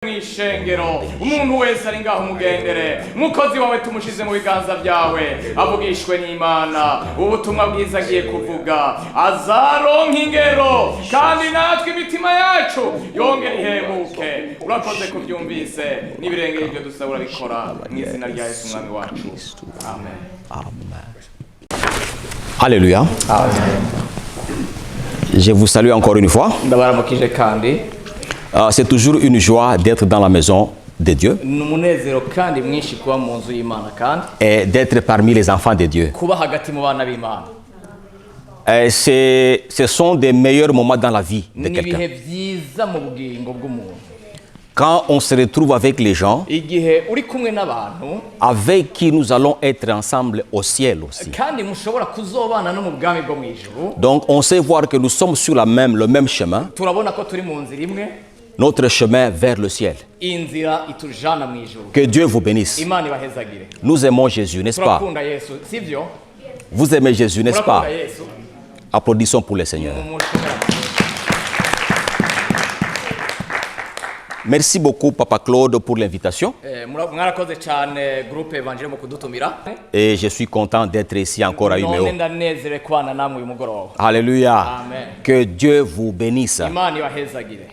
mwishengero umuntu wese ari ngaho mugendere mukozi wawe tumushize mu biganza byawe avugishwe n'Imana ubutumwa bwiza agiye kuvuga azaronka ingero kandi natwe imitima yacu yongera ihemuke urakoze kubyumvise n'ibirenge ibyo dusabura bikora mu izina rya Yesu umwami wacu amen. Alléluia. Amen. Je vous salue encore une fois. ndabaramukije kandi C'est toujours une joie d'être dans la maison de Dieu n'umunezero kandi mwinshi kuba mu nzu y'Imana kandi et d'être parmi les enfants de Dieu. kuba hagati mu bana b'Imana. Ce sont des meilleurs moments dans la vie de n'ibihe quelqu'un. byiza mu bugingo bw'umuntu Quand on se retrouve avec les gens igihe uri kumwe n'abantu avec qui nous allons être ensemble au ciel aussi. kandi mushobora kuzobana no mu bwami bwo mu ijuru. Donc on sait voir que nous sommes sur le même chemin, turabona ko turi mu nzira imwe, notre chemin vers le ciel. inzira itujana mu ijuru. Que Dieu vous bénisse. Imana ibahezagire. Nous aimons Jésus, n'est-ce pas? turakunda Yesu sivyo? Vous aimez Jésus, n'est-ce pas? turakunda Yesu. Applaudissons pour le Seigneur. Merci beaucoup, Papa Claude, pour l'invitation. mwarakoze cyane groupe Evangile mu kudutumira. Et je suis content d'être ici encore à Umeå. none ndanezerewe kubana namwe uyu mugoroba. Alléluia. Amen. Que Dieu vous bénisse. Imana ibahezagire.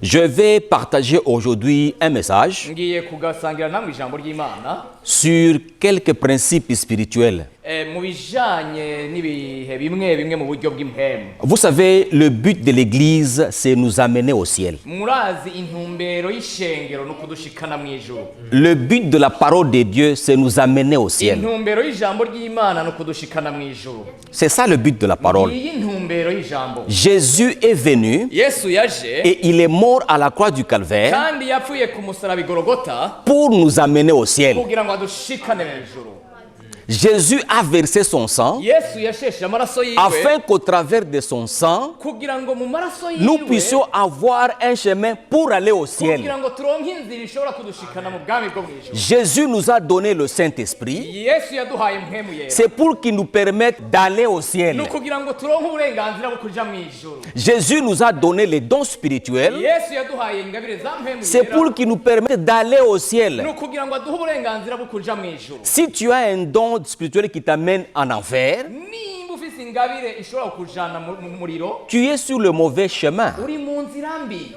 Je vais partager aujourd'hui un message ngiye kugasangira namwe ijambo ry'Imana sur quelques principes spirituels. mu bijanye n'ibihe bimwe bimwe mu buryo bw'impemu. Vous savez, le but de l'Église, c'est nous amener au ciel. murazi intumbero y'ishengero no kudushikana mu ijuru. Le but de la parole de Dieu, c'est nous amener au ciel. intumbero y'ijambo ry'Imana no kudushikana mu ijuru. C'est ça le but de la parole. iyi ntumbero y'ijambo. Jésus est venu Yesu yaje et il est mort à la croix du Calvaire kandi yapfuye ku musaraba Golgotha pour nous amener au ciel. kugira ngo adushikane mu ijuru. Jésus a versé son sang Yesu yasheshe amaraso yiwe afin qu'au travers de son sang, kugira ngo mu maraso nous yiwe puissions avoir un chemin pour aller au ciel. kugira ngo turonke inzira ishobora kudushikana mu bwami bwo mu ijuru. Jésus nous a donné le Saint-Esprit. Yesu yaduhaye impemu yera. C'est pour qu'il nous permette d'aller au ciel. ni ukugira ngo turonke uburenganzira bwo kuja mu ijuru. Jésus nous a donné les dons spirituels. Yesu yaduhaye ingabire za mpemu C'est yera. pour qu'il nous permette d'aller au ciel. ni ukugira ngo aduhe uburenganzira bwo kuja mu ijuru. Si tu as un don spirituel qui t'amène en enfer, nimba ufise ingabire ishobora kujana mu muriro tu es sur le mauvais chemin. uri mu nzira mbi.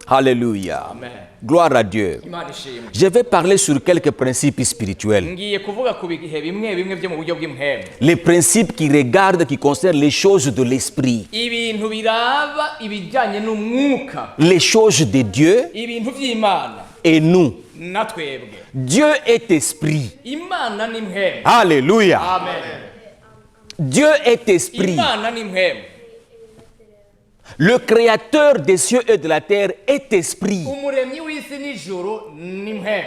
Alléluia. Amen. Gloire à Dieu. Imana ishimwe. Je vais parler sur quelques principes spirituels. ngiye kuvuga ku bihe bimwe bimwe byo mu buryo bw'impemu. Les principes qui regardent, qui concernent les choses de l'esprit. ibintu biraba ibijyanye n'umwuka, Les choses de Dieu ibintu by'Imana et nous. na twebwe. Dieu est esprit. Imana ni mpemu. Alléluia. Amen. Dieu est esprit. Imana ni mpemu. Le créateur des cieux et de la terre est esprit. umuremyi w'isi n'ijuru ni mpemu.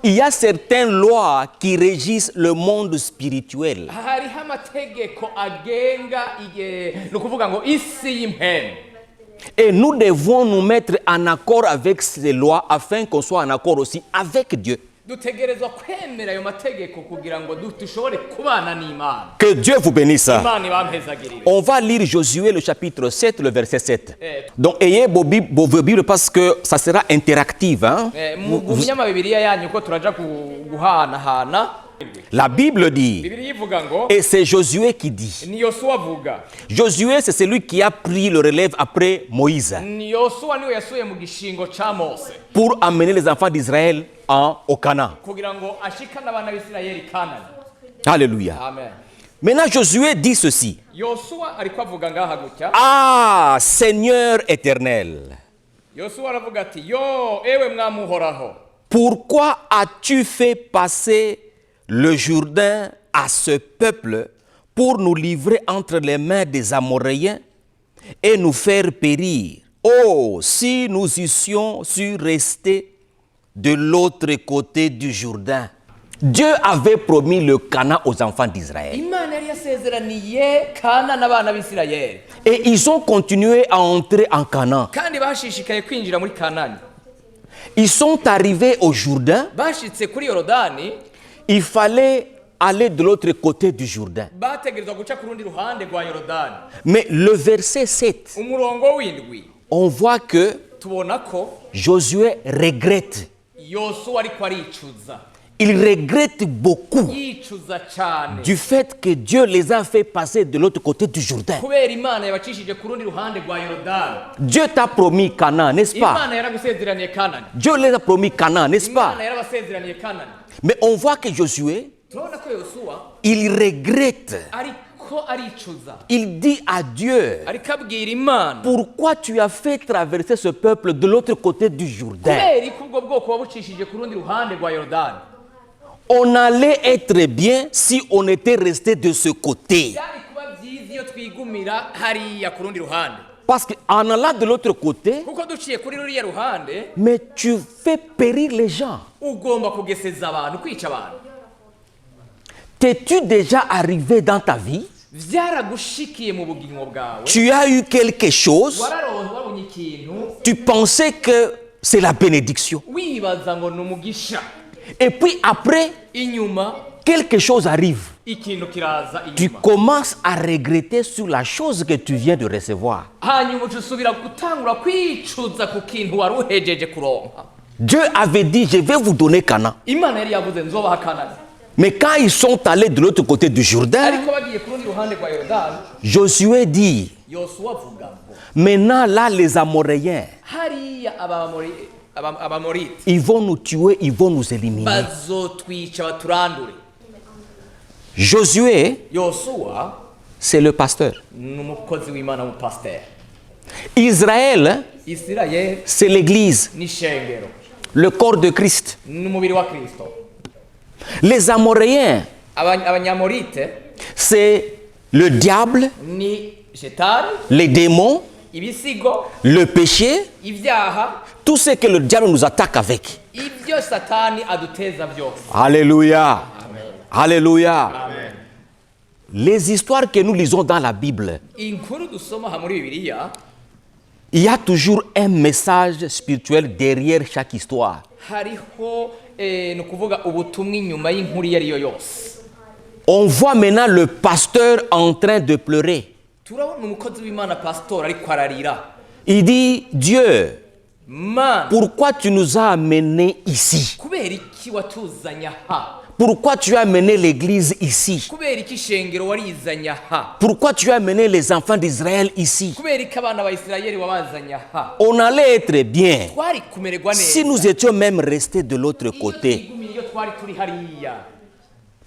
Il y a certaines lois qui régissent le monde spirituel. hariho amategeko agenga ni ukuvuga ngo isi y'impemu. Et nous devons nous mettre en accord avec ces lois afin qu'on soit en accord aussi avec Dieu. dutegerezwa kwemera ayo mategeko kugira ngo dushobore kubana n'Imana. Que Dieu vous bénisse. Imana ibampezagirire. On va lire Josué le chapitre 7, le verset 7. Donc ayez vos Bibles parce que ça sera interactif. Hein? mugumye amabibiriya yanyu ko turaja guhanahana. La Bible dit, Bibiliya ivuga ngo et c'est Josué qui dit. ni Yosuwa avuga. Josué, c'est celui qui a pris le relève après Moïse ni Yosuwa niwe yasuye mu gishingo ca Mose pour amener les enfants d'Israël au Canaan. kugira ngo ashikane abana b'Isirayeli Kanani. Alléluia. Amen. Maintenant, Josué dit ceci. Yosuwa ariko avuga ngaha gutya. Ah, Seigneur éternel, Yosuwa aravuga ati yo ewe mwami uhoraho, pourquoi as-tu fait passer le Jourdain à ce peuple pour nous livrer entre les mains des Amoréens et nous faire périr? Oh, si nous eussions su rester de l'autre côté du Jourdain. Dieu avait promis le Canaan aux enfants d'Israël. Imana yari yasezeraniye Kanani abana b'Isirayeli. Et ils ont continué à entrer en Canaan. kandi bashishikaye kwinjira muri Kanani. Ils sont arrivés au Jourdain. bashitse kuri Yorodani. Il fallait aller de l'autre côté du Jourdain. bategerezwa guca ku rundi ruhande rwa Yorodani. Mais le verset 7, umurongo w'indwi on voit que tubona ko Josué regrette. yosuwa ariko aricuza Il regrette beaucoup yicuza cyane du fait que Dieu les a fait passer de l'autre côté du Jourdain. kubera imana yabacishije ku rundi ruhande rwa yorodani. Dieu t'a promis Canaan, n'est-ce pas? Imana yaragusezeraniye kanani. Dieu les a promis Canaan, n'est-ce pas? Imana yarabasezeraniye kanani. Mais on voit que Josué, turabona ko yosuwa il regrette. ariko aricuza Il dit à Dieu, ariko abwira imana pourquoi tu as fait traverser ce peuple de l'autre côté du Jourdain? kubera ko ubwo bwoko wabucishije ku rundi ruhande rwa yorodani. On allait être bien si on était resté de ce côté. byari kuba byiza iyo twigumira hariya ku rundi ruhande Parce qu'en allant de l'autre côté, kuko duciye kuri ruriya ruhande mais tu fais périr les gens. ugomba kugeseza abantu, kwica abantu. T'es-tu déjà arrivé dans ta vie? byaragushikiye mu bugingo bwawe, Tu as eu quelque chose, wararonse wabonye ikintu tu pensais que c'est la bénédiction. wibaza ngo ni umugisha, Et puis après, inyuma quelque chose arrive. ikintu kiraza Tu inyuma, commences à regretter sur la chose que tu viens de recevoir. hanyuma uca usubira gutangura kwicuza ku kintu wari uhejeje kuronka. Dieu avait dit, je vais vous donner Canaan. Imana yari yavuze nzobaha kanani, Mais quand ils sont allés de l'autre côté du Jourdain, ariko bagiye ku rundi ruhande rwa yorodani, Josué dit, yosuwa avuga ngo maintenant là, les Amoréens, hariya abamorite ils vont nous tuer, ils vont nous éliminer. bazotwica baturandure. Josué, yosuwa c'est le pasteur. ni umukozi w'imana, umupasiteri. Israël, isirayeli c'est l'église, ni ishengero, le corps de Christ. ni umubiri wa kristo. Les Amoréens, abanyamorite c'est le diable, ni shetani, les démons, ibisigo, le péché, ibyaha, tout ce que le diable nous attaque avec. ibyo satani aduteza byose. Alléluia. Alléluia. Amen. Les histoires que nous lisons dans la Bible, inkuru dusoma aha muri bibiliya, il y a toujours un message spirituel derrière chaque histoire. hariho ni ukuvuga ubutumwa inyuma y'inkuru iyo ari yo yose. On voit maintenant le pasteur en train de pleurer. turabona umukozi w'imana pasitori ariko ararira. Il dit, Dieu, mana pourquoi tu nous as amenés ici? kubera iki watuzanye aha, Pourquoi tu as amené l'église ici? kubera iki ishengero warizanye aha, Pourquoi tu as amené les enfants d'Israël ici? kubera iki abana ba isirayeli wabazanye aha. On allait être bien twari kumererwa si neza nous étions même restés de l'autre iyo côté. twigumira iyo twari turi hariya.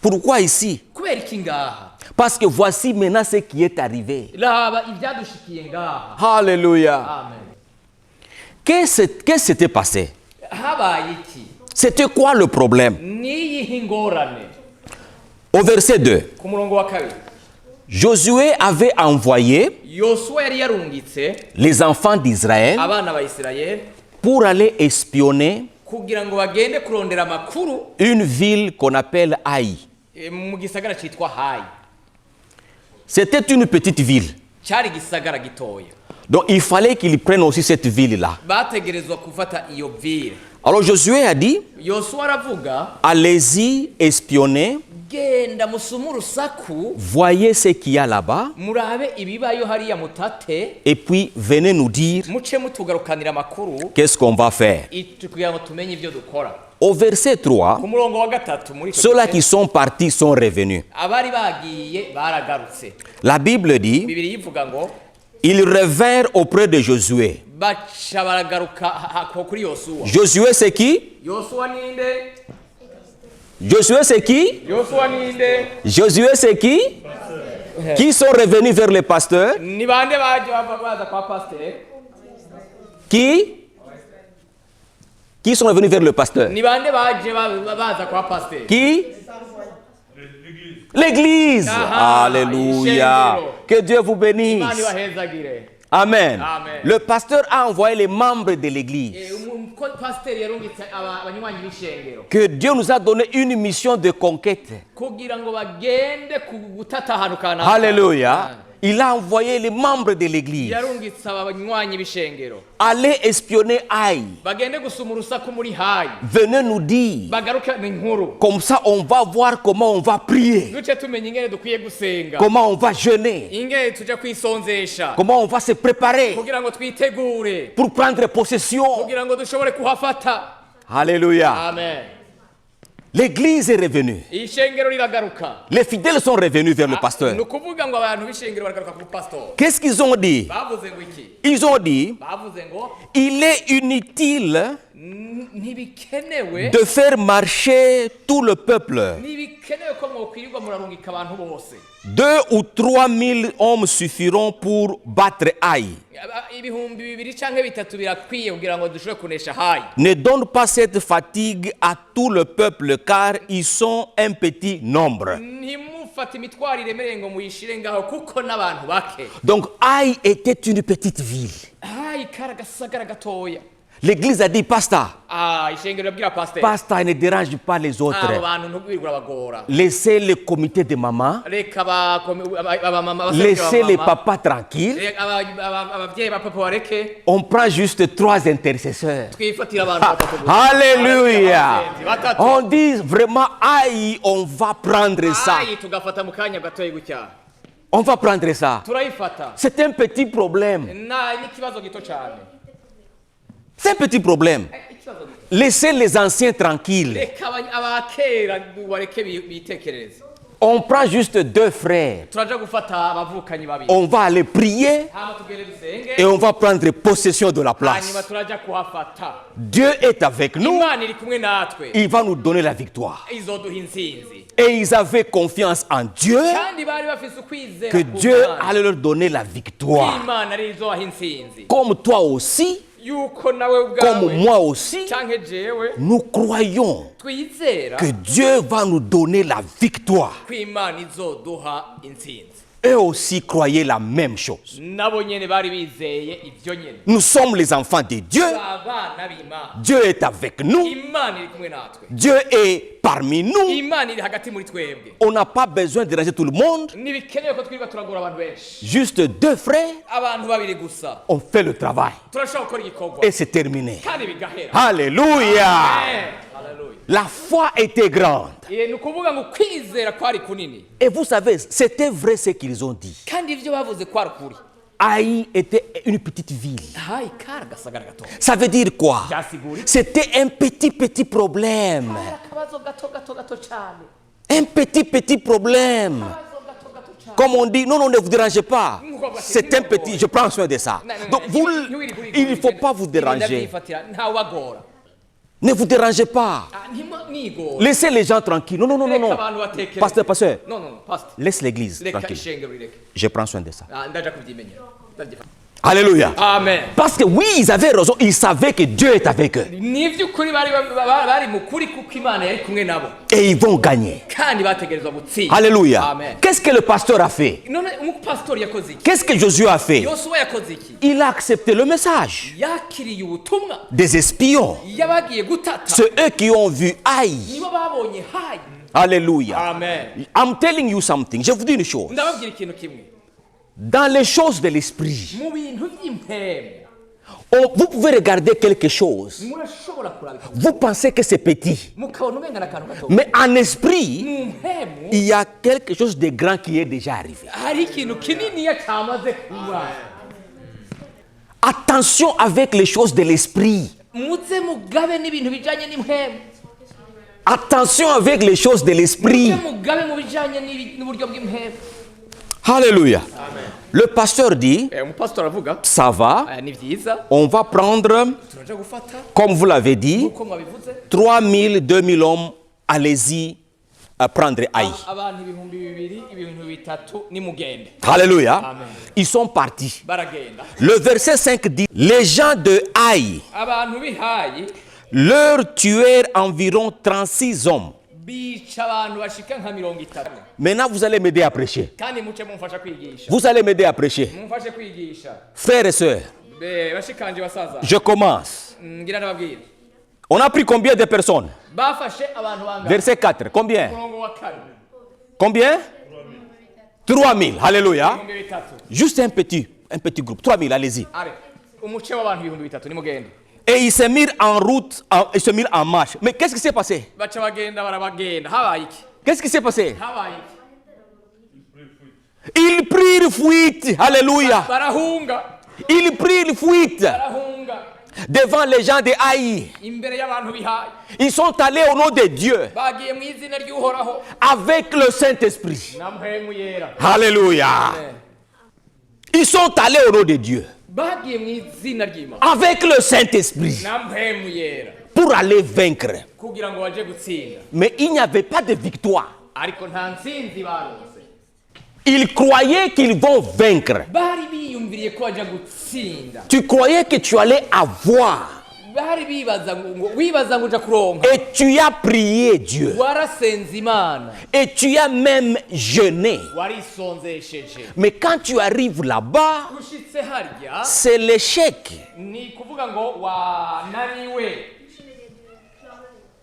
Pourquoi ici? kubera iki ngaha? Parce que voici maintenant ce qui est arrivé. raba ibyadushikiye ngaha. Alléluia. Amen. Qu'est-ce qui s'était passé? habaye iki? C'était quoi le problème? niyihe ingorane? Au verset 2, ku murongo wa kabiri, Josué avait envoyé yosuwa yari yarungitse les enfants d'Israël abana ba isirayeli pour aller espionner kugira ngo bagende kurondera amakuru une ville qu'on appelle Haï. mu gisagara cyitwa hayi. C'était une petite ville. cyari gisagara gitoya, Donc il fallait qu'ils prennent aussi cette ville-là. bategerezwa gufata iyo ville. Alors Josué a dit, yosuwa aravuga, allez-y espionner, genda musume urusaku, voyez ce qu'il y a là-bas, murabe ibibayo hariya mutate, et puis venez nous dire muce mutugarukanira amakuru qu'est-ce qu'on va faire. kugira ngo tumenye ibyo dukora. Au verset 3, ku murongo wa gatatu muri icyo ceux-là gice, qui sont partis sont revenus. abari bagiye baragarutse. La Bible dit, bibiri ivuga ngo ils revinrent auprès de Josué. baca baragaruka kuri yosuwa. Josué c'est qui? yosuwa ninde? Josué c'est qui? yosuwa ninde? Josué c'est qui? Qui sont revenus vers le pasteur? ni bande baje baza kwa pasteur? Qui sont revenus vers le pasteur? ni bande baje baza kwa pasteur? Qui? L'église. Aha, Alléluia. ishengero. Que Dieu vous bénisse. Imana ibahezagire. Amen. Amen. Le pasteur a envoyé les membres de l'église. pasiteri yarungitse abanywanyi b'ishengero Que Dieu nous a donné une mission de conquête. kugira ngo bagende gutata ahantu kanaka. Alléluia. Il a envoyé les membres de l'église yarungitse abanywanyi b'ishengero aller espionner Haï. bagende gusuma urusaku muri Hayi Venez nous dire. bagaruke inkuru Comme ça, on va voir comment on va prier. duce tumenya ingene dukwiye gusenga Comment on va jeûner. ingene tuja kwisonzesha Comment on va se préparer kugira ngo twitegure pour prendre possession. kugira ngo dushobore kuhafata. Alléluia. Amen. L'église est revenue. ishengero riragaruka. Les fidèles sont revenus vers le pasteur. ni ukuvuga ngo abantu b'ishengero baragaruka ku pastor. Qu'est-ce qu'ils ont dit? bavuze ngo iki? Ils ont dit, bavuze ngo il est inutile ntibikenewe de faire marcher tout le peuple. ntibikenewe ko mwokwirirwa murarungika abantu bose. 2 ou 3 000 hommes suffiront pour battre Haï. ibihumbi bibiri canke bitatu birakwiye kugira ngo dushobore kunesha Hayi. Ne donne pas cette fatigue à tout le peuple car ils sont un petit nombre. ntimufate imitwaro iremereye ngo muyishire ngaho kuko n'abantu bake. Donc Haï était une petite ville. Hayi kari agasagara gatoya. L'église a dit, pasteur, ishengero rabwira pasteur pasteur ne dérange pas les abo autres. bantu ntugwirirwa abagora. Laissez le comité de maman, reka abamama laissez les papas tranquilles. abavyeyi ba papa bareke On prend juste 3 intercesseurs. twifatira abantu batatu gusa. Alléluia. Batatu. On dit vraiment, aïe, on va prendre ça. Hayi tugafata mu kanya gatoya gutya On va prendre ça. turayifata. C'est un petit problème. n'ikibazo gito cyane. C'est un petit problème. ikibazo gito. Laissez les anciens tranquilles. reka abakera bareke bitekerereze. On prend juste 2 frères. turaja gufata abavukanyi babiri On va aller prier hama tugende dusenge et on va prendre possession de la hanyuma place. turaja kuhafata. Dieu est avec nous. imana iri kumwe natwe Il va nous donner la victoire. izoduha intsinzi. Et ils avaient confiance en Dieu kandi bari bafise ukwizera que ku Dieu Mana. allait leur donner la victoire. imana ari izobaha intsinzi. Comme toi aussi, yuko nawe comme ubwawe moi aussi, canke jewe nous croyons twizera que Dieu va nous donner la victoire. ko imana izoduha intsinzi. Eux aussi croyaient la même chose. nabo nyene bari bizeye ibyo nyene. Nous sommes les enfants de Dieu. abana b'imana. Dieu est avec nous. imana iri kumwe natwe. Dieu est parmi nous. imana iri hagati muri twebwe. On n'a pas besoin de déranger tout le monde. ntibikenewe ko twirirwa turagora abantu benshi. Juste 2 frères, abantu babiri gusa on fait le travail. turashobora gukora igikorwa Et c'est terminé. kandi bigahera. Alléluia. Haleluya. La foi était grande. ni ukuvuga ngo kwizera kwari kunini Et vous savez, c'était vrai ce qu'ils ont dit. kandi ibyo bavuze kwari ukuri. Haï était une petite ville. hayi kari agasagara gato. Ça veut dire quoi? byasigura iki? C'était un petit problème. Kari akabazo gato cyane. Un petit problème. Akabazo gato cyane. Comme on dit, non, non, ne vous dérangez pas. C'est un petit, je prends soin de ça. Donc, il ne faut pas vous déranger. ntawagora. Ne vous dérangez pas. ntigora. Laissez les gens tranquilles. Non, non, non, non, non. Pasteur, non pastor laisse l'église reka tranquille. ishengero rireke. Je prends soin de ça. ndaja kubyimenya. Alléluia. amen. Parce que oui, ils avaient raison. Ils savaient que Dieu est avec eux. ni by'ukuri bari mu kuri kuko imana yari kumwe nabo Et ils vont gagner. kandi bategerezwa gutsinda. Alléluia. amen. Qu'est-ce que le pasteur a fait? none umupasitori yakoze iki? Qu'est-ce que Josué a fait? yosuwa yakoze iki? Il a accepté le message yakiriye ubutumwa des espions. yabagiye gutata. C'est eux qui ont vu Haï. nibo babonye hayi. Alléluia. amen. I'm telling you something. Je vous dis une chose. ndababwira ikintu kimwe. Dans les choses de l'esprit, mu bintu by'impemu vous pouvez regarder quelque chose. murashobora kuraba Vous pensez que c'est petit. mukabona umenga n'akantu gato. Mais en esprit, mu mpemu il y a quelque chose de grand qui est déjà arrivé. hari ikintu kininiya cyamaze kuba. Attention avec les choses de l'esprit. muze mugabe n'ibintu bijanye n'impemu. Attention avec les choses de l'esprit. muze mugabe mu bijanye n'uburyo bw'impemu. Alléluia. Le pasteur dit, umupasitori aravuga ça va, ni byiza on va prendre, turaja gufata comme vous l'avez dit, uko mwabivuze 3000, 2000 hommes, allez-y à prendre Haï. abantu ibihumbi bibiri ibintu bitatu nimugende. Alléluia. Amen. Ils sont partis. baragenda. Le verset 5 dit, les gens de Haï abantu bihaye leur tuèrent environ 36 hommes. bica abantu bashika nka 30. Maintenant, vous allez m'aider à prêcher. kandi muce mumfasha kwigisha. Vous allez m'aider à prêcher. mumfashe kwigisha. Frères et sœurs, bashikanje basaza. je commence. ngira ndababwira. On a pris combien de personnes? bafashe abantu bangana. Verset 4. Combien? umurongo wa kane. Combien? 3000. Alléluia. ibihumbi bitatu. Juste un petit groupe. 3000, allez-y. Are, umuce w'abantu ibihumbi bitatu nimugende. Et ils se mirent en route, ils se mirent en marche. Mais qu'est-ce qui s'est passé? Baca bagenda barabagenda. Habaye iki? Qu'est-ce qui s'est passé? Habaye iki? Ils prirent fuite. Alléluia. Barahunga. Ils prirent fuite Barahunga. devant les gens de Haï. Imbere y'abantu bihaye. Ils sont allés au nom de Dieu Bagiye mu izina ry'Uhoraho. avec le Saint-Esprit. Na mpwemu yera. Alléluia. Ils sont allés au nom de Dieu Bagiye mu izina ry'Imana. avec le Saint-Esprit Na mpwemu yera. pour aller vaincre. Kugira ngo baje gutsinda. Mais il n'y avait pas de victoire. Ariko nta ntsinzi baronse. Ils croyaient qu'ils vont vaincre. Bari biyumviriye ko baje gutsinda. Tu croyais que tu allais avoir. Bari wibaza ngo uja kuronka. Et tu as prié Dieu. Warasenze Imana. Et tu as même jeûné. Warisonzesheje. Mais quand tu arrives là-bas, Ushitse harya c'est l'échec. ni kuvuga ngo wananiwe.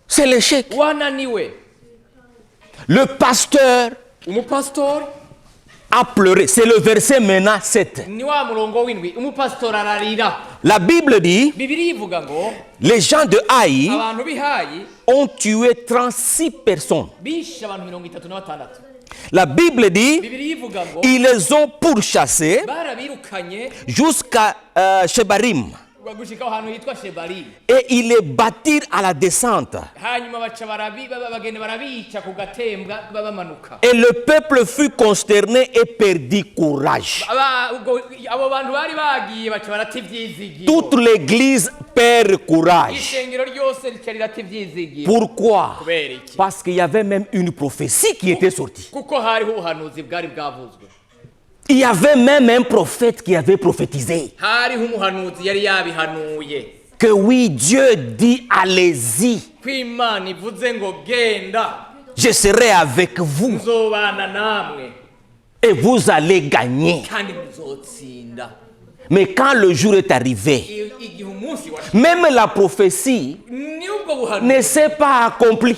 C'est l'échec. Wananiwe. Le pasteur Umupastori a pleuré. C'est le verset maintenant 7. ni wa murongo w'indwi. Umupastori ararira. La Bible dit, Bibiliya ivuga ngo les gens de Haï abantu bihayi ont tué 36 personnes. bishe abantu 36. La Bible dit, Bibiliya ivuga ngo ils les ont pourchassés barabirukanye jusqu'à Shebarim. gushika ahantu hitwa Shebari. Et ils les battirent à la descente. Hanyuma baca bagenda barabica ku gatembwa babamanuka. Et le peuple fut consterné et perdit courage. Abo bantu bari bagiye baca barata ivyizigiro. Toute l'église perd courage. Ishengero ryose rica rirata ivyizigiro. Pourquoi? Kubera iki? Parce qu'il y avait même une prophétie qui était sortie. Kuko hariho ubuhanuzi bwari bwavuzwe. Il y avait même un prophète qui avait prophétisé Hariho umuhanuzi yari yabihanuye. que oui, Dieu dit allez-y, Ko Imana ivuze ngo genda je serai avec vous nzobana namwe et vous allez gagner. kandi muzotsinda. Mais quand le jour est arrivé, Igihe umunsi wa même la prophétie ni ubwo buhanuzi ne s'est pas accomplie.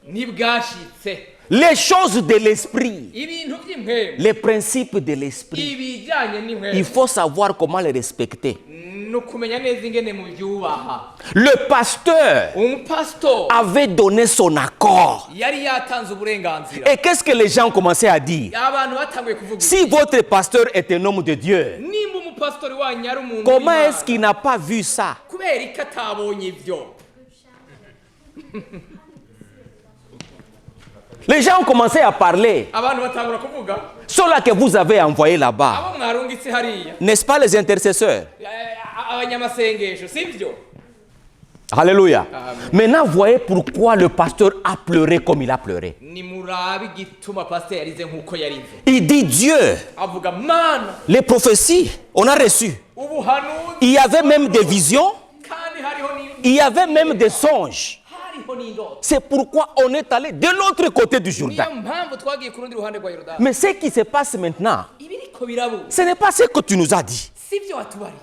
ntibwashitse. Les choses de l'esprit, Ibintu by'impwemu les principes de l'esprit, ibijyanye il n'impwemu faut savoir comment les respecter. ni ukumenya neza ingene mu byubaha. Le pasteur Umupastori avait donné son accord. yari yatanze uburenganzira. Et qu'est-ce que les gens commençaient à dire? Abantu batanguye kuvuga Si votre pasteur est un homme de Dieu, nimba umupastori wanyu ari umuntu comment w'Imana, est-ce qu'il n'a pas vu ça? kubera ko atabonye ibyo? Les gens ont commencé à parler. Abantu batangura kuvuga Ceux-là que vous avez envoyés là-bas, abo mwarungitse hariya n'est-ce pas les intercesseurs? abanyamasengesho sibyo? Alléluia. Amen. Maintenant, voyez pourquoi le pasteur a pleuré comme il a pleuré. Nimurabe igituma pasiteri yarize nk'uko yarize. Il dit Dieu, Avuga mana les prophéties, on a reçu. ubuhanuzi Il y avait même des visions, kandi hariho il y avait même des songes. hariho n'indoto. C'est pourquoi on est allé de l'autre côté du Jourdain. Niyo mpamvu twagiye ku rundi ruhande rwa Yorodani. Mais ce qui se passe maintenant, Ibiriko birabuze ce n'est pas ce que tu nous as dit. sibyo watubariye.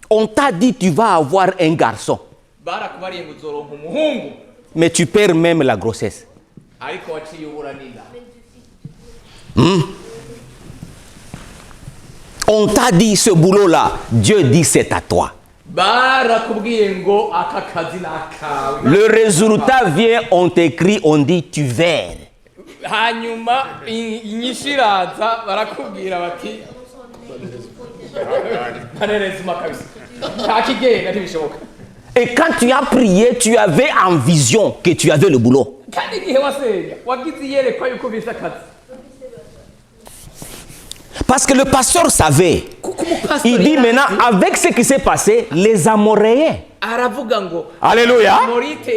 On t'a dit tu vas avoir un garçon, Barakubariye ngo uzoronka umuhungu mais tu perds même la grossesse. ariko waciye uburanira. On t'a dit ce boulot-là, Dieu dit c'est à toi. Barakubwiye ngo aka kazi nakawe. Le résultat vient, on t'écrit, on dit tu verres. Hanyuma inyishu iraza barakubwira bati barerezuma kabisa nta kigenda ntibishoboka. Et quand tu as prié, tu avais en vision que tu avais le boulot. Kandi igihe wasenga wagize iyerekwa yuko bisa akazi. Parce que le pasteur savait. Kuko umupastori Il dit maintenant, avec ce qui s'est passé, les Amoréens. aravuga ngo Alléluia. morite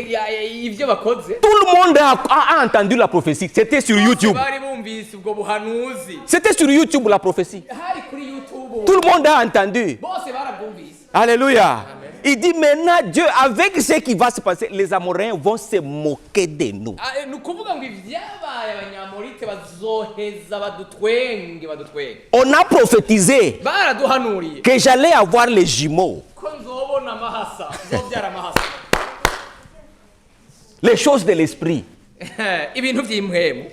ivyo bakoze. Tout le monde a entendu la prophétie. C'était sur YouTube. Bari bumvise ubwo buhanuzi. C'était sur YouTube la prophétie. Hari kuri YouTube. Tout le monde a entendu. Bose barabumvise. Alléluia. Il dit maintenant, Dieu, avec ce qui va se passer, les Amoréens vont se moquer de nous. Nukuvuga ngo ivyabaye abanyamorite bazoheza badutwenge. On a prophétisé Baraduhanuriye que j'allais avoir les jumeaux. ko nzobona amahasa nzobyara amahasa. Les choses de l'esprit. Ibintu by'impwemu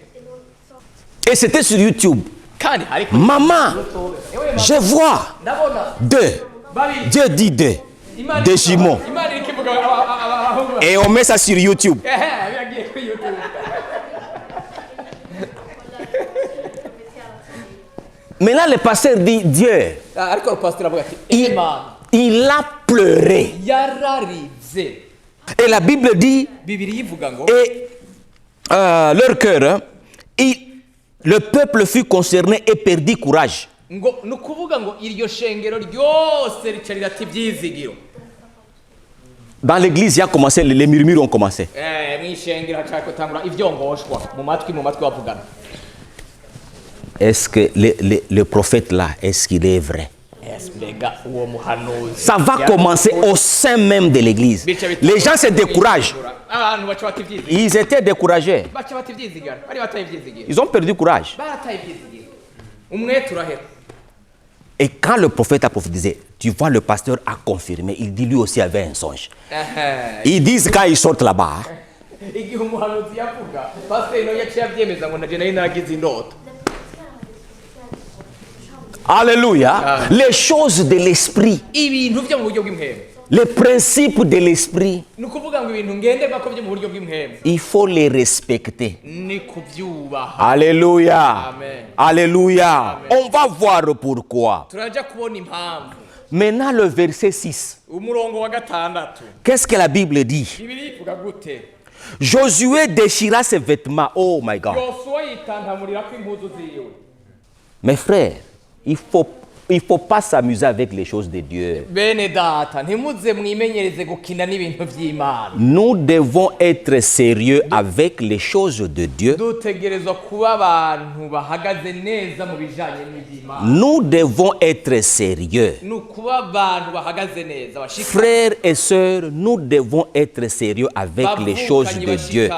Et c'était sur YouTube. kandi ariko Maman, je vois ndabona deux. babiri Dieu dit deux. Des jumeaux. imana iri kivuga abahungu Et on met ça sur YouTube. biragiye kuri YouTube. Maintenant, le pasteur dit Dieu. ariko pastor avuga ati Il, imana il a pleuré. yararize. Et la Bible dit, Bibiri ivuga ngo et leur cœur, hein, le peuple fut concerné et perdit courage. ngo nukuvuga ngo iryo shengero ryose rica rirata ibyizigiro. Dans l'église, il a commencé, les murmures ont commencé. Mwishengero hashaka gutangura ivyongoshwa mu matwi bavugana. Est-ce que le prophète là, est-ce qu'il est vrai? Mbega uwo muhanuzi Ça va commencer au sein même de l'église. Les gens se découragent. abantu baca bata ivyizigiro. Ils étaient découragés. baca bata ivyizigiro bari bataye ivyizigiro Ils ont perdu courage. barataye ivyizigiro umwete urahera. Et quand le prophète a prophétisé, tu vois, le pasteur a confirmé. Il dit lui aussi avait un songe. Ils disent quand ils sortent là-bas, igihe umuhanuzi yavuga pasiteri nawe yaciye avyemeza ngo naje nari nagize indoto. Alléluia, les choses de l'esprit, Ibintu vyo mu buryo bw'impemu les principes de l'esprit, ni ukuvuga ngo ibintu ngenderwako vyo mu buryo bw'impemu il faut les respecter. ni kuvyubaha. Alléluia. Amen. Alléluia. On va voir pourquoi. Turaja kubona impamvu. Maintenant, le verset 6. Umurongo wa gatandatu Qu'est-ce que la Bible dit? bibiri ivuga gute? Josué déchira ses vêtements. Oh my God. Yosuwa yitantamurirako impuzu ziwe. Mes frères, il faut pas s'amuser avec les choses de Dieu. Bene data ntimuze mwimenyereze gukina n'ibintu vy'Imana. Nous devons être sérieux avec les choses de Dieu. Dutegerezwa kuba abantu bahagaze neza mu bijanye n'ivy'Imana. Nous devons être sérieux. Ni ukuba abantu bahagaze neza bashika. Frères et sœurs, nous devons être sérieux avec les choses de Dieu.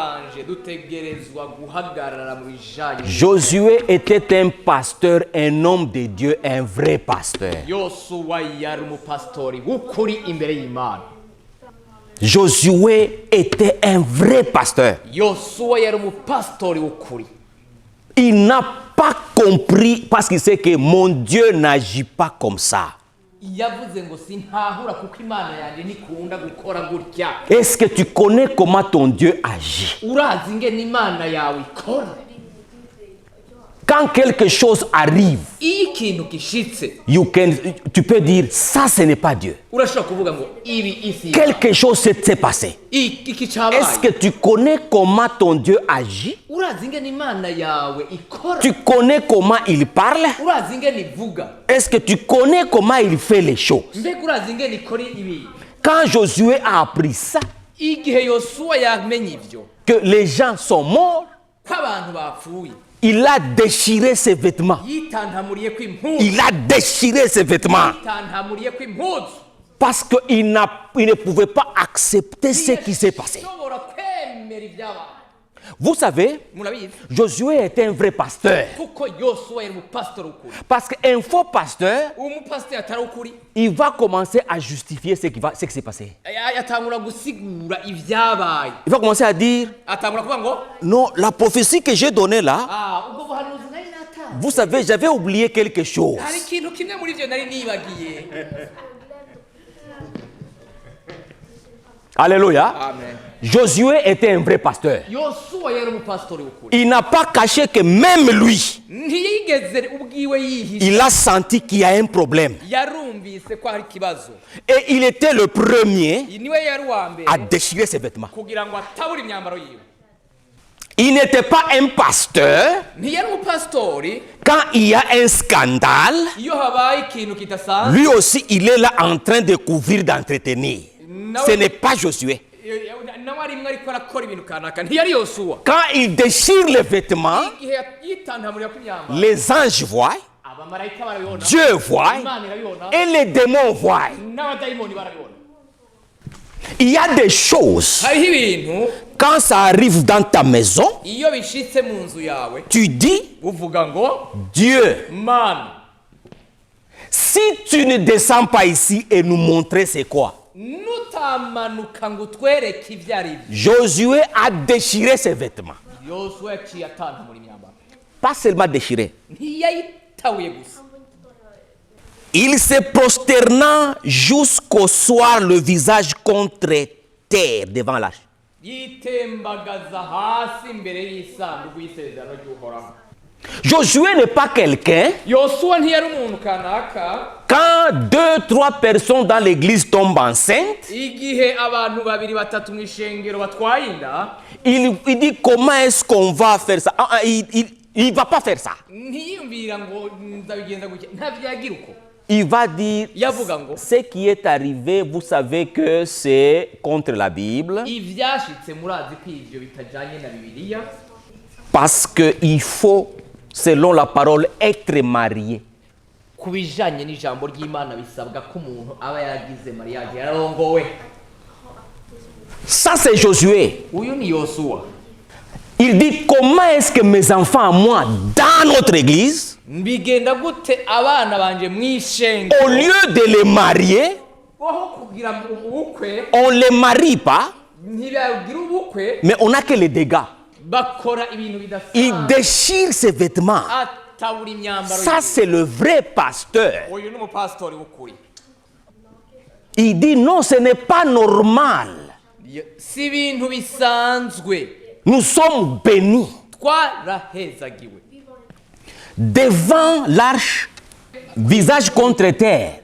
Dutegerezwa guhagarara mu bijanye. Josué était un pasteur, un homme de Dieu, un vrai pasteur. Yosuwa yari umupastori w'ukuri imbere y'Imana. Josué était un vrai pasteur. Yosuwa yari umupastori w'ukuri. Il n'a pas compris parce qu'il sait que mon Dieu n'agit pas comme ça. Yavuze ngo sintahura kuko Imana yanje nikunda gukora gutya. Est-ce que tu connais comment ton Dieu agit? Urazi ingene Imana yawe ikora. Quand quelque chose arrive, Iyo ikintu gishitse tu peux dire ça, ce n'est pas Dieu. urashobora kuvuga ngo ibi isi. Quelque chose s'est passé. Iki cabaye. Est-ce que tu connais comment ton Dieu agit? Urazi ingene Imana yawe ikora. Tu connais comment il parle? Urazi ingene ivuga. Est-ce que tu connais comment il fait les choses? Mbega urazi ingene ikora ibi. Quand Josué a appris ça, Igihe Yosuwa yamenye ivyo que les gens sont morts, ko abantu bapfuye il a déchiré ses vêtements. yitantamuriyeko impuzu. Il a déchiré ses vêtements. Yitantamuriyeko impuzu. Parce qu'il ne pouvait pas accepter ce qui s'est passé. Ntiyashobora kwemera ibyabaye. Vous savez, Murabizi Josué était un vrai pasteur. kuko Yosuwa yari umupasitori ukuri. Parce qu'un faux pasteur, Umupasitori atari ukuri il va commencer à justifier ce qui s'est passé. atangura gusigura ibyabaye. Il va commencer à dire, Atangura kuvuga ngo non, la prophétie que j'ai donnée là, ubwo buhanuzi nari natanga. vous savez, j'avais oublié quelque chose. Hari ikintu kimwe muri ivyo nari nibagiye. Alléluia. Amen. Josué était un vrai pasteur. Yosuwa yari umupasitori ukuri. Il n'a pas caché que même lui, Ntiyigeze ubwiwe yihisha. il a senti qu'il y a un problème. Yarumvise ko hari ikibazo. Et il était le premier Niwe yari uwa mbere à déchirer ses vêtements. kugira ngo atabure imyambaro yiwe. Il n'était pas un pasteur Ntiyari umupasitori quand il y a un scandale. iyo habaye ikintu kidasanzwe. Lui aussi, il est là en train de couvrir, d'entretenir. Ce n'est pas Josué. Nawe arimwe ariko arakora ibintu kanaka. Ntiyari Yosuwa. Quand il déchire les vêtements, Igihe yitantamuriyeko imyambaro. les anges voient, Abamarayika barabibona. Dieu voit Imana irabibona. et les démons voient. N'abadayimoni barabibona. Il y a des choses, Hariho ibintu quand ça arrive dans ta maison, iyo bishitse mu nzu yawe tu dis, uvuga ngo Dieu, Mana, si tu ne descends pas ici et nous montrer c'est quoi. nutamanuka ngo utwereke ibyo ari byo. Josué a déchiré ses vêtements. Yosuwa yaciye atantamura imyambaro. pas seulement déchirée. ntiyayitabuye gusa Il se prosterna jusqu'au soir, le visage contre terre devant l'arche. yitembagaza hasi imbere y'isanduku y'isezerano ry'uhoraho. Josué n'est pas quelqu'un. yosuwa ntiyari umuntu kanaka Quand 2-3 personnes dans l'église tombent enceintes, igihe abantu babiri batatu mu ishengero batwaye inda il dit comment est-ce qu'on va faire ça. Il va pas faire ça. ntiyiyumvira ngo ndabigenza gutya ntabyagira uko Il va dire yavuga ngo ce qui est arrivé, vous savez que c'est contre la Bible. ivyashitse murazi ko ivyo bitajanye na bibiliya Parce qu'il faut, selon la parole, être marié. ku bijanye n'ijambo ry'Imana bisabwa ko umuntu aba yaragize mariage yararongowe. Ça, c'est Josué. Uyu ni yosuwa Il dit comment est-ce que mes enfants, moi, dans notre église, mbigenda gute abana banje mw'ishengero au lieu de les marier, aho kugira ubukwe on ne les marie pas, ntibagira ubukwe mais on n'a que les dégâts. bakora ibintu Il bidasanzwe déchire ses vêtements. atabura imyambaro Ça, c'est le vrai pasteur. uyu ni umupasitori w'ukuri. Il dit non, ce n'est pas normal. si ibintu bisanzwe Nous sommes bénis. twarahezagiwe Devant l'arche, visage contre terre.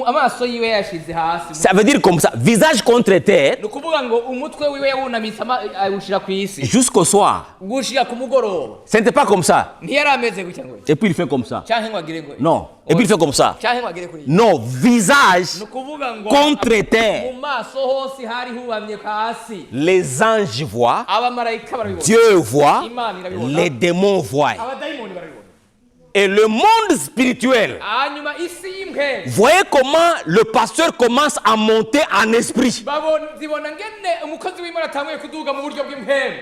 amaso yiwe yashize hasi Ça veut dire comme ça, visage contre terre, ni ukuvuga ngo umutwe wiwe yawunamitse awushyira ku isi jusqu'au soir. gushira ku mugoroba Ce n'était pas comme ça. ntiyari ameze gutya ngo Et puis il fait comme ça. cyangwa ngo agire ngo Non. Et puis il fait comme ça. cyangwa ngo agire kuri Non, visage ni ukuvuga ngo contre terre. mu maso hose hari hubamye hasi Les anges voient, abamarayika barabibona Dieu voit, Imana irabibona les démons voient. abadayimoni barabibona Et le monde spirituel, hanyuma isi y'imwe voyez comment le pasteur commence à monter en esprit. zibona ngene umukozi w'Imana atanguye kuduga mu buryo bw'impemu.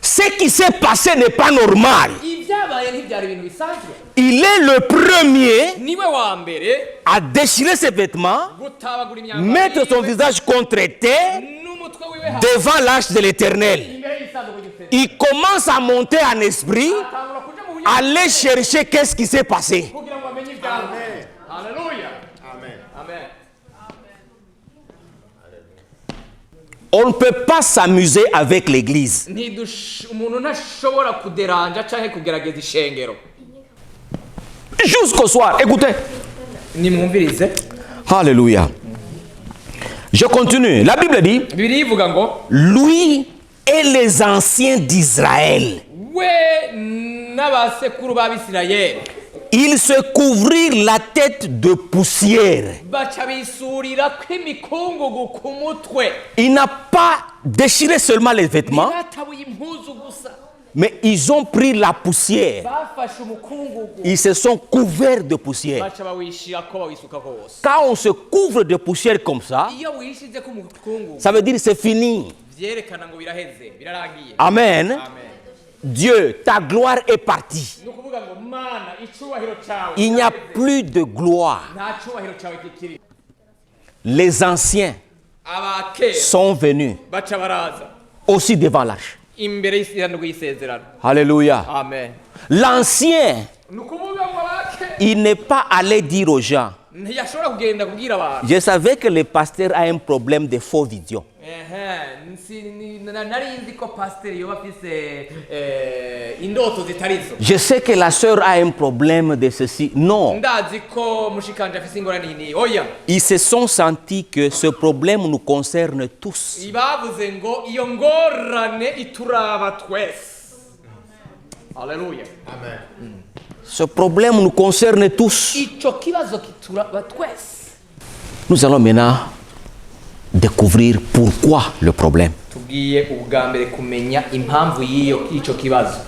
Ce qui s'est passé n'est pas normal. ibyabaye ntibyari ibintu bisanzwe. Il est le premier niwe wa mbere à déchirer ses vêtements, gutabagura imyambaro mettre son yiwe visage contre terre n'umutwe wiwe hasi devant l'arche de l'Éternel. imbere y'isanduku y'isezerano. Il commence à monter en esprit, atangura kuja mu buryo aller chercher qu'est-ce qui s'est passé. kugira ngo amenye ibyabaye. Haleluya. Amen. On ne peut pas s'amuser avec l'église. umuntu ntashobora kuderanja canke kugerageza ishengero. Jusqu'au soir. Écoutez. nimwumvirize Alléluia. Je continue. La Bible dit, bibiliya ivuga ngo lui et les anciens d'Israël, we n'abasekuru b'abisirayeli ils se couvrirent la tête de poussière. baca bisurira kw'imikungugu ku mutwe Il n'a pas déchiré seulement les vêtements, ntibatabuye impuzu gusa mais ils ont pris la poussière. bafashe umukungugu Ils se sont couverts de poussière. baca bawishirako bawisuka hose. Quand on se couvre de poussière comme ça, iyo wishize ku mukungugu ça veut dire c'est fini. vyerekana ngo biraheze birarangiye. Amen. Amen. Dieu, ta gloire est partie. ni ukuvuga ngo mana icubahiro cawe Il n'y a plus de gloire. nta cubahiro cawe kikiri. Les anciens abakera sont venus baca baraza aussi devant l'arche. imbere y'isanduku y'isezerano. Alléluia. Amen. L'ancien, ni ukuvuga ngo abakera il n'est pas allé dire aux gens. ntiyashobora kugenda kubwira abantu. Je savais que le pasteur a un problème de faux visions. nari nzi ko pasiteri yoba afise indoto zitarizo. Je sais que la sœur a un problème de ceci. Non. ndazi ko mushikanje afise ingorane nini. oya Ils se sont sentis que ce problème nous concerne tous. bavuze ngo iyo ngorane ituraba twese. Haleluya. Ce problème nous concerne tous. ico kibazo kituraba twese. Nous allons maintenant découvrir pourquoi le problème. tugiye ubwa mbere kumenya impamvu y'ico kibazo.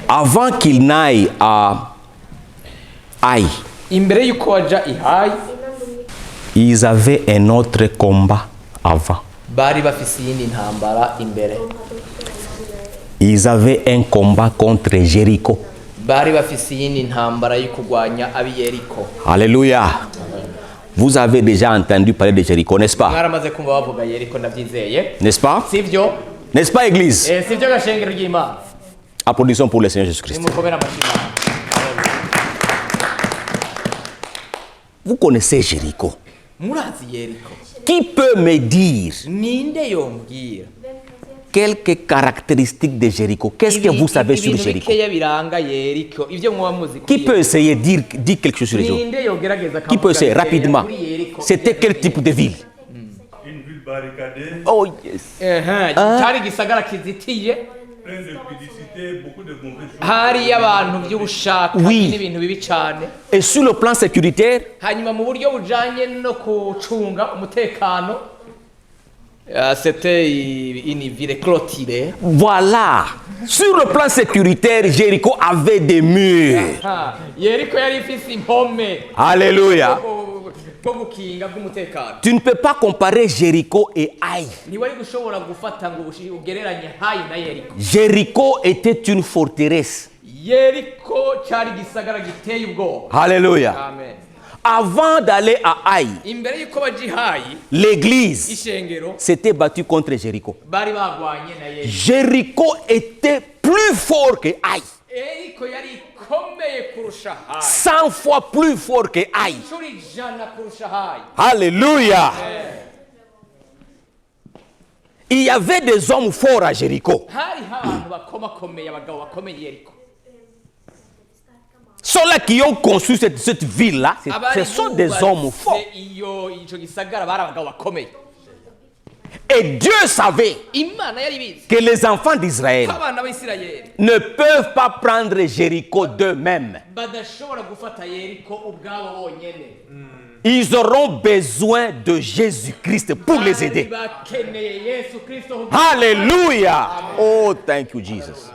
Avant qu'il n'aille à Haï, imbere y'uko waja ihayi ils avaient un autre combat avant. bari bafise iyindi ntambara imbere. Ils avaient un combat contre Jéricho. bari bafise iyindi ntambara yo kurwanya ab'i Yeriko. Alléluia. Vous avez déjà entendu parler de Jéricho, n'est-ce pas? mwaramaze kumva bavuga Yeriko ndabyizeye. N'est-ce pas? sivyo? N'est-ce pas, Église? si byo gashengero ry'Imana. Applaudissons pour le Seigneur Jésus-Christ. Nimukomere amashyi Imana. Vous connaissez Jéricho. Murazi Yeriko. Qui peut me dire Ninde yombwira quelques caractéristiques de Jéricho? Qu'est-ce que vous savez sur Jéricho? bikeya biranga Yeriko ivyo muba muzi Qui peut essayer de dire quelque chose sur Jéricho? Ninde yogerageza Qui peut essayer rapidement? C'était quel type de ville? Une ville barricadée, Oh yes. cyari gisagara kizitiye pleine de pudicité, beaucoup de mauvais choses. hari abantu by'ubushaka Oui. n'ibintu bibi cyane. Et sur le plan sécuritaire, Hanyuma mu buryo bujanye no kucunga umutekano, c'était une ville clôturée. voilà. Sur le plan sécuritaire, Jéricho avait des murs. Yeriko yari ifise impome Alléluia. bwo gukinga bw'umutekano. Tu ne peux pas comparer Jéricho et Haï. Ntiwari gushobora gufata ngo ugereranye Hayi na Yeriko. Jéricho était une forteresse. Yeriko cyari gisagara giteye ubwoba. Alléluia. Amen. Avant d'aller à Haï, Imbere yuko baja i Hayi, l'église ishengero s'était battue contre Jéricho. bari bagwanye na Yeriko. Jéricho était plus fort que Haï. Yeriko yari ikomeye kurusha Hayi. 100 fois plus fort que Haï. Inshuro ijana kurusha Hayi. Alléluia. Il y avait des hommes forts à Jéricho. Hariho abantu bakomakomeye, abagabo bakomeye Yeriko. Ceux-là qui ont construit cette ville-là, ce sont des hommes forts. Ico gisagara bari abagabo bakomeye. Et Dieu savait Imana yari ibizi que les enfants d'Israël abana b'Isirayeli ne peuvent pas prendre Jéricho d'eux-mêmes. badashobora gufata Yeriko ubwabo bonyene. Ils auront besoin de Jésus-Christ pour les aider. Bakeneye Yesu Kristo. Alléluia. Oh, thank you, Jesus.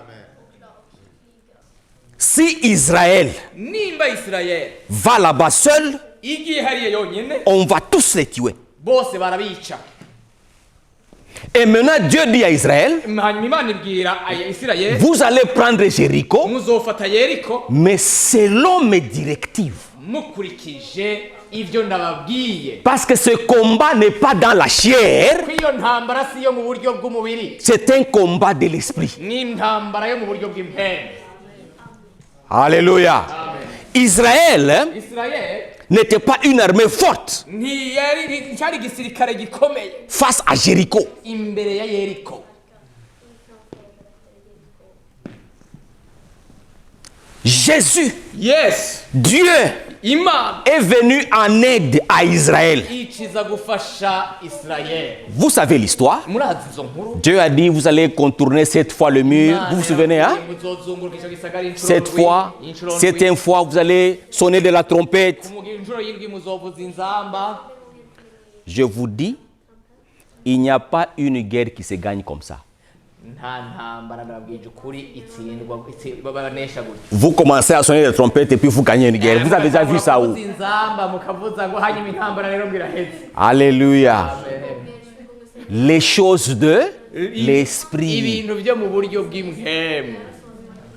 Si Israël Nimba Isirayeli va là-bas seul, igiye hariya yonyene on va tous les tuer. bose barabica. Et maintenant, Dieu dit à Israël, Hanyuma Imana ibwira aya Isirayeli, vous allez prendre Jéricho, muzofata Yeriko mais selon mes directives. mukurikije ivyo ndababwiye. Parce que ce combat n'est pas dans la chair, Ko iyo ntambara si yo mu buryo bw'umubiri, c'est un combat de l'esprit. ni intambara yo mu buryo bw'impembe. Alléluia. Israël Isirayeli n'était pas une armée forte cyari igisirikare gikomeye face à Jéricho. imbere ya Yeriko. Jésus, Yes, Dieu, Imana est venu en aide à Israël. ikiza gufasha Isirayeli. Vous savez l'histoire. Murazi izo nkuru. Dieu a dit, vous allez contourner 7 fois le mur. Vous vous souvenez, hein? Muzozunguruka ico gisagara inshuro 7 fois. ndwi, inshuro ndwi. 7e fois, vous allez sonner de la trompette. Inshuro y'indwi muzovuza inzamba. Je vous dis, il n'y a pas une guerre qui se gagne comme ça. Nta ntambara ndababwije ukuri itsindwa babanesha gutya. Vous commencez à sonner les trompettes et puis vous gagnez une guerre. Vous avez déjà vu ça où? Mukavuza inzamba mukavuza ngo hanyuma intambara rero biraheze. Alléluia. Les choses de l'esprit. Ibintu byo mu buryo bw'impemu.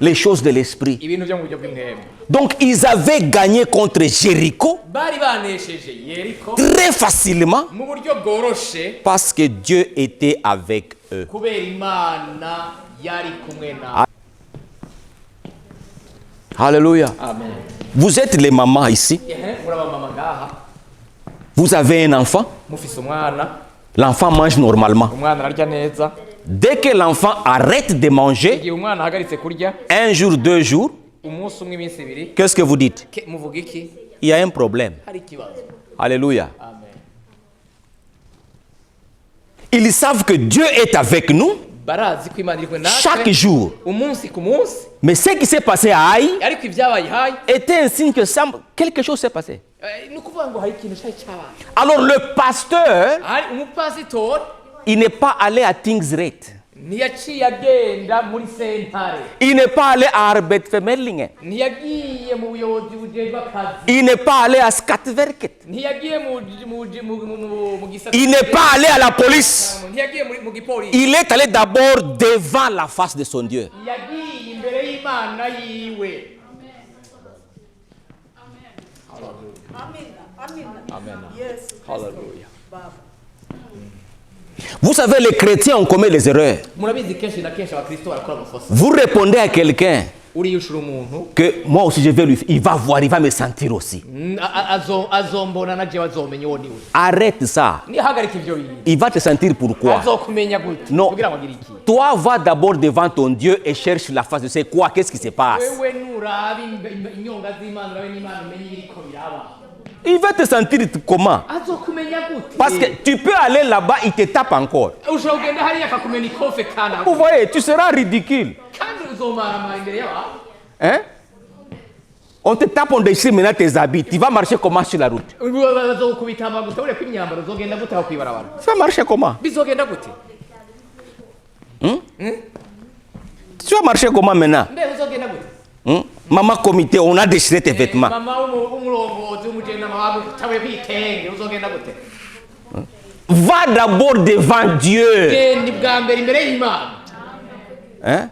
Les choses de l'esprit. Ibintu byo mu buryo bw'impemu. Donc, ils avaient gagné contre Jéricho Bari banesheje Yeriko très facilement mu buryo bworoshe parce que Dieu était avec eux. kubera Imana yari kumwe na. Alléluia. Amen. Vous êtes les mamans ici. Muraba mama ngaha Vous avez un enfant. mufise umwana, L'enfant mange normalement. umwana ararya neza. Dès que l'enfant arrête de manger, Igihe umwana ahagaritse kurya un jour, 2 jours, umunsi umwe iminsi ibiri, qu'est-ce que vous dites? muvuga iki? Il y a un problème. Hari ikibazo. Alléluia. Amen. Ils savent que Dieu est avec nous Barazi ko Imana iri kumwe chaque natwe jour. umunsi ku munsi, Mais ce qui s'est passé à Haï ariko ibyabaye Hayi était un signe que quelque chose s'est passé. ni ukuvuga ngo hari ikintu cyari cyabaye. Alors le pasteur, Hari umupasitori il n'est pas allé à Tingsret. ntiyaciye agenda muri sentare, Il n'est pas allé à Arbetsförmedlingen. ntiyagiye mu buyobozi bujejwe akazi, Il n'est pas allé à Skatteverket. ntiyagiye mu gisata, Il n'est pas allé à la police. ntiyagiye mu gipolisi, Il est allé d'abord devant la face de son Dieu. yagiye imbere y'Imana yiwe. Amina. Amina. Yes. Hallelujah. Baba. Vous savez, les chrétiens ont commis les erreurs. murabizi kenshi na kenshi abakristo barakora amakosa Vous répondez à quelqu'un uriyushura umuntu que moi aussi je vais lui... Il va voir, il va me sentir aussi. azombona na jewe azomenya uwo niwe Arrête ça. nihagarika ivyo bintu Il va te sentir pourquoi. azokumenya gute Non. kugira ngo agire iki Toi, va d'abord devant ton Dieu et cherche la face de c'est quoi, qu'est-ce qui se passe. wewe nuraba inyonga z'Imana urabe n'Imana umenye ibiriko biraba Il va te sentir comment? azokumenya gute Parce que tu peux aller là-bas, il te tape encore. ushobora kugenda hariya akakumena ikofe kana Vous voyez, tu seras ridicule. kandi uzomaramara imbere y'abantu Hein? On te tape, on déchire maintenant tes habits. Tu vas marcher comment sur la route? bazokubita amaguta ureko imyambaro uzogenda gute aho kwibarabara Tu vas marcher comment? bizogenda gute Tu vas marcher comment maintenant? mbe uzogenda gute Maman comité, on a déchiré tes vêtements. mama umurongozi w'umugenda mama utabuye kwitenge uzogenda gute Va d'abord devant Dieu. genda bwa mbere imbere y'Imana Hein?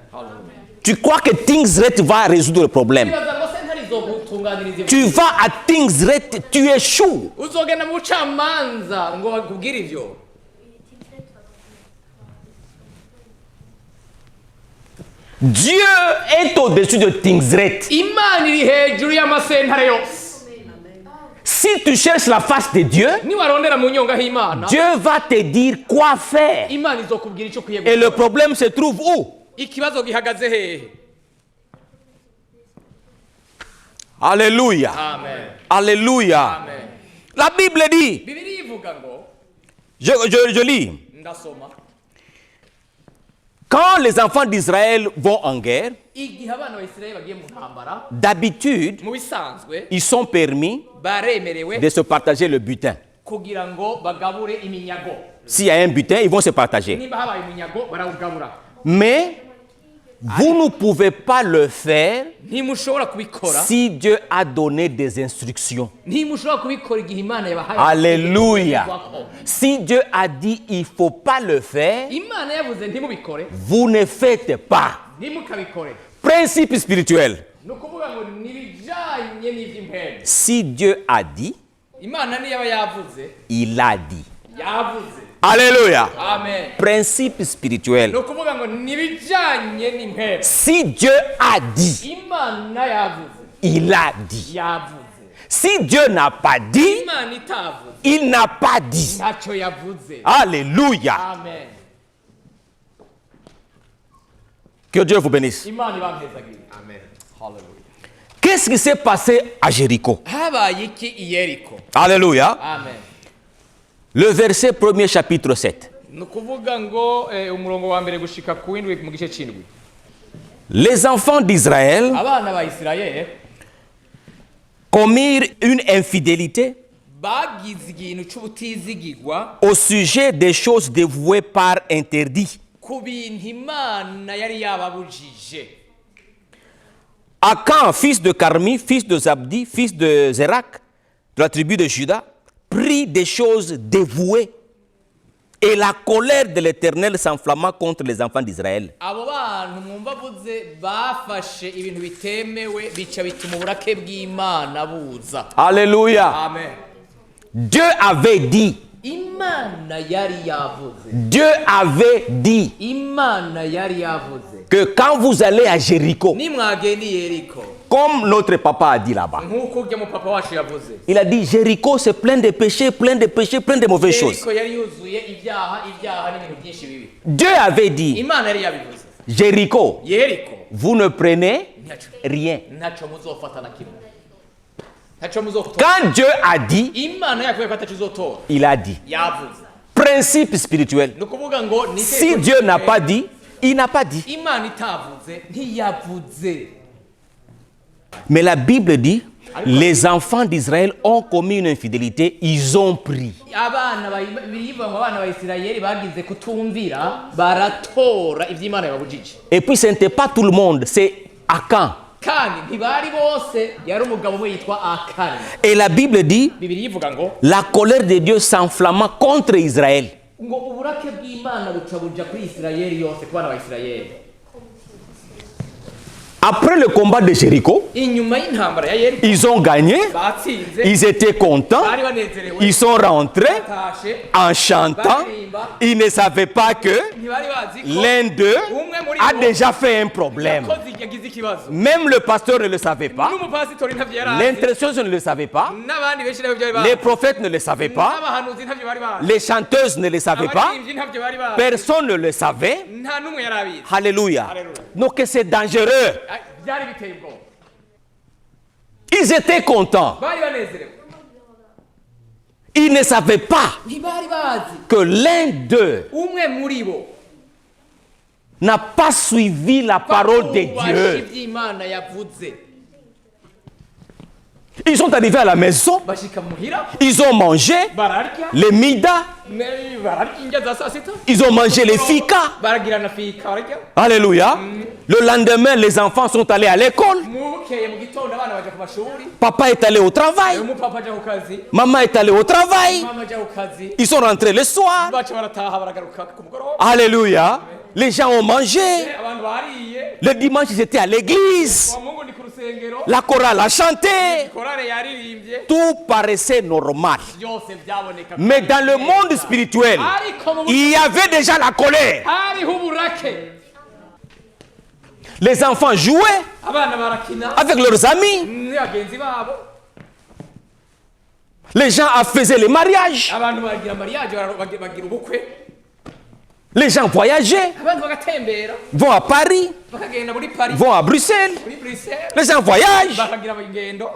Tu crois que Tingsret va résoudre le problème? bibaza ngo sentare izogutunganiriza ibyo Tu vas à Tingsret, tu échoues. uzogenda mu bucamanza ngo bakubwire ivyo Dieu est au-dessus de Tingsret. Imana iri hejuru y'amasentare yose Si tu cherches la face de Dieu, niwarondera mu nyonga h'Imana Dieu va te dire quoi faire. Imana izokubwira icyo ukwiye Et le gukora problème se trouve où? ikibazo gihagaze hehe Alléluia. amen Alléluia. amen La Bible dit, Bibiliya ivuga ngo je lis, ndasoma quand les enfants d'Israël vont en guerre, igihe abana b'Isirayeli bagiye mu ntambara d'habitude, mu bisanzwe ils sont permis baremerewe de se partager le butin. kugira ngo bagabure iminyago S'il y a un butin, ils vont se partager. niba habaye iminyago barawugabura Mais vous ne pouvez pas le faire ntimushobora kubikora si Dieu a donné des instructions. ntimushobora kubikora igihe Imana yabahaye Alléluia. amategeko. Si Dieu a dit il ne faut pas le faire, Imana yavuze ntimubikore vous ne faites pas. ntimukabikore Principe spirituel. ni ukuvuga ngo n'ibijyanye n'iby'impembe Si Dieu a dit, Imana niyo yavuze il a dit. yavuze Alléluia. amen Principe ni spirituel. ukuvuga ngo n'ibijyanye n'impembe Si Dieu a dit, Imana yavuze il a dit. yavuze Si Dieu n'a pas dit, Imana itavuze il n'a pas dit. ntacyo yavuze Alléluia. amen Que Dieu vous bénisse. Imana ibampezagire amen hallelujah Qu'est-ce qui s'est passé à Jéricho? habaye iki i Yeriko Alléluia. amen Le verset 1er chapitre 7. ni ukuvuga ngo umurongo wa mbere gushika ku w'indwi mu gice c'indwi Les enfants d'Israël abana ba Isirayeli commirent une infidélité bagize ikintu c'ubutizigirwa au sujet des choses dévouées par interdit. ku bintu Imana yari yababujije Akan, fils de Carmi, fils de Zabdi, fils de Zérak, de la tribu de Juda, prit des choses dévouées. Et la colère de l'Éternel s'enflamma contre les enfants d'Israël. abo bantu mwumva avuze bafashe ibintu bitemewe bica bituma uburake bw'Imana buza Alléluia. amen Dieu avait dit, Imana yari yavuze Dieu avait dit Imana yari yavuze que quand vous allez à Jéricho, nimwagenda i Yeriko comme notre papa a dit là-bas, nk'uko ujya mu papa wacu yavuze il a dit Jéricho c'est plein de péchés, plein de péchés, plein de mauvaises choses. Yeriko yari yuzuye ibyaha n'ibintu byinshi bibi Dieu avait dit, Imana yari yabivuze Jéricho, Yeriko vous ne prenez ntacyo rien. ntacyo muzofata na kimwe ntacyo muzotora Quand Dieu a dit, Imana yakuye ko atacyo uzotora il a dit. yavuze Principe spirituel. ni ukuvuga ngo ni Si itegeko Dieu n'a ry'Imana. pas dit, il n'a pas dit. Imana itavuze ntiyavuze Mais la Bible dit, les enfants d'Israël ont commis une infidélité, ils ont pris. birivuga ngo abana ba Isirayeli bagize kutumvira baratora iby'Imana yababujije Et puis ce n'était pas tout le monde, c'est Akan. kandi ntibari bose yari umugabo umwe yitwa Akani Et la Bible dit, Bibiliya ivuga ngo la colère de Dieu s'enflamma contre Israël. ngo uburake bw'Imana buca buja kuri Isirayeli yose ku bana ba Isirayeli Après le combat de Jéricho, inyuma y'intambara ya Yeriko ils ont gagné, batsinze ils étaient contents, bari banezerewe ils sont rentrés batashe en chantant. Ils ne savaient pas que ntibari bazi ko l'un d'eux umwe muri a bo déjà fait un problème. yakoze yagize ikibazo Même le pasteur ne le savait pas, n'umupasitori ntavyo yari azi l'intercession ne le savait pas, n'abandi benshi ntabyo bari les bazi prophètes ne le savaient pas, n'abahanuzi ntavyo bari bazi les chanteuses ne le savaient pas, abaririmbyi ntavyo bari bazi personne ne le savait. nta n'umwe yari abizi Alléluia. Donc c'est dangereux. byari biteye ubwoba Ils étaient contents. bari banezerewe Ils ne savaient pas ntibari bazi que l'un d'eux umwe muri bo n'a pas suivi la parole de Dieu. iby'Imana yavuze Ils sont arrivés à la maison, bashika muhira ils ont mangé bararya les mida, bararya indya za saa sita ils ont mangé les fika. baragira na fika bararya Alléluia. Le lendemain, les enfants sont allés à l'école. mukeye mu gitondo abana baja ku mashuri Papa est allé au travail. umupapa aja ku kazi Maman est allée au travail. mama aja ku kazi Ils sont rentrés le soir. baca barataha baragaruka ku mugoroba Alléluia. Les gens ont mangé. abantu bariye Le dimanche, ils étaient à l'église. wa mungu ni ku rusengero La chorale a chanté. korale yaririmbye Tout paraissait normal. byose byaboneka Mais dans le monde spirituel, ariko mu il y avait déjà la colère. hariho uburake Les enfants jouaient abana barakina avec leurs amis. n'abagenzi babo Les gens faisaient les mariages. abantu bagira mariage bagira ubukwe Les gens voyageaient, abantu bagatembera vont à Paris, bakagenda muri Paris vont à Bruxelles. muri Bruxelles Les gens voyagent. bakagira ingendo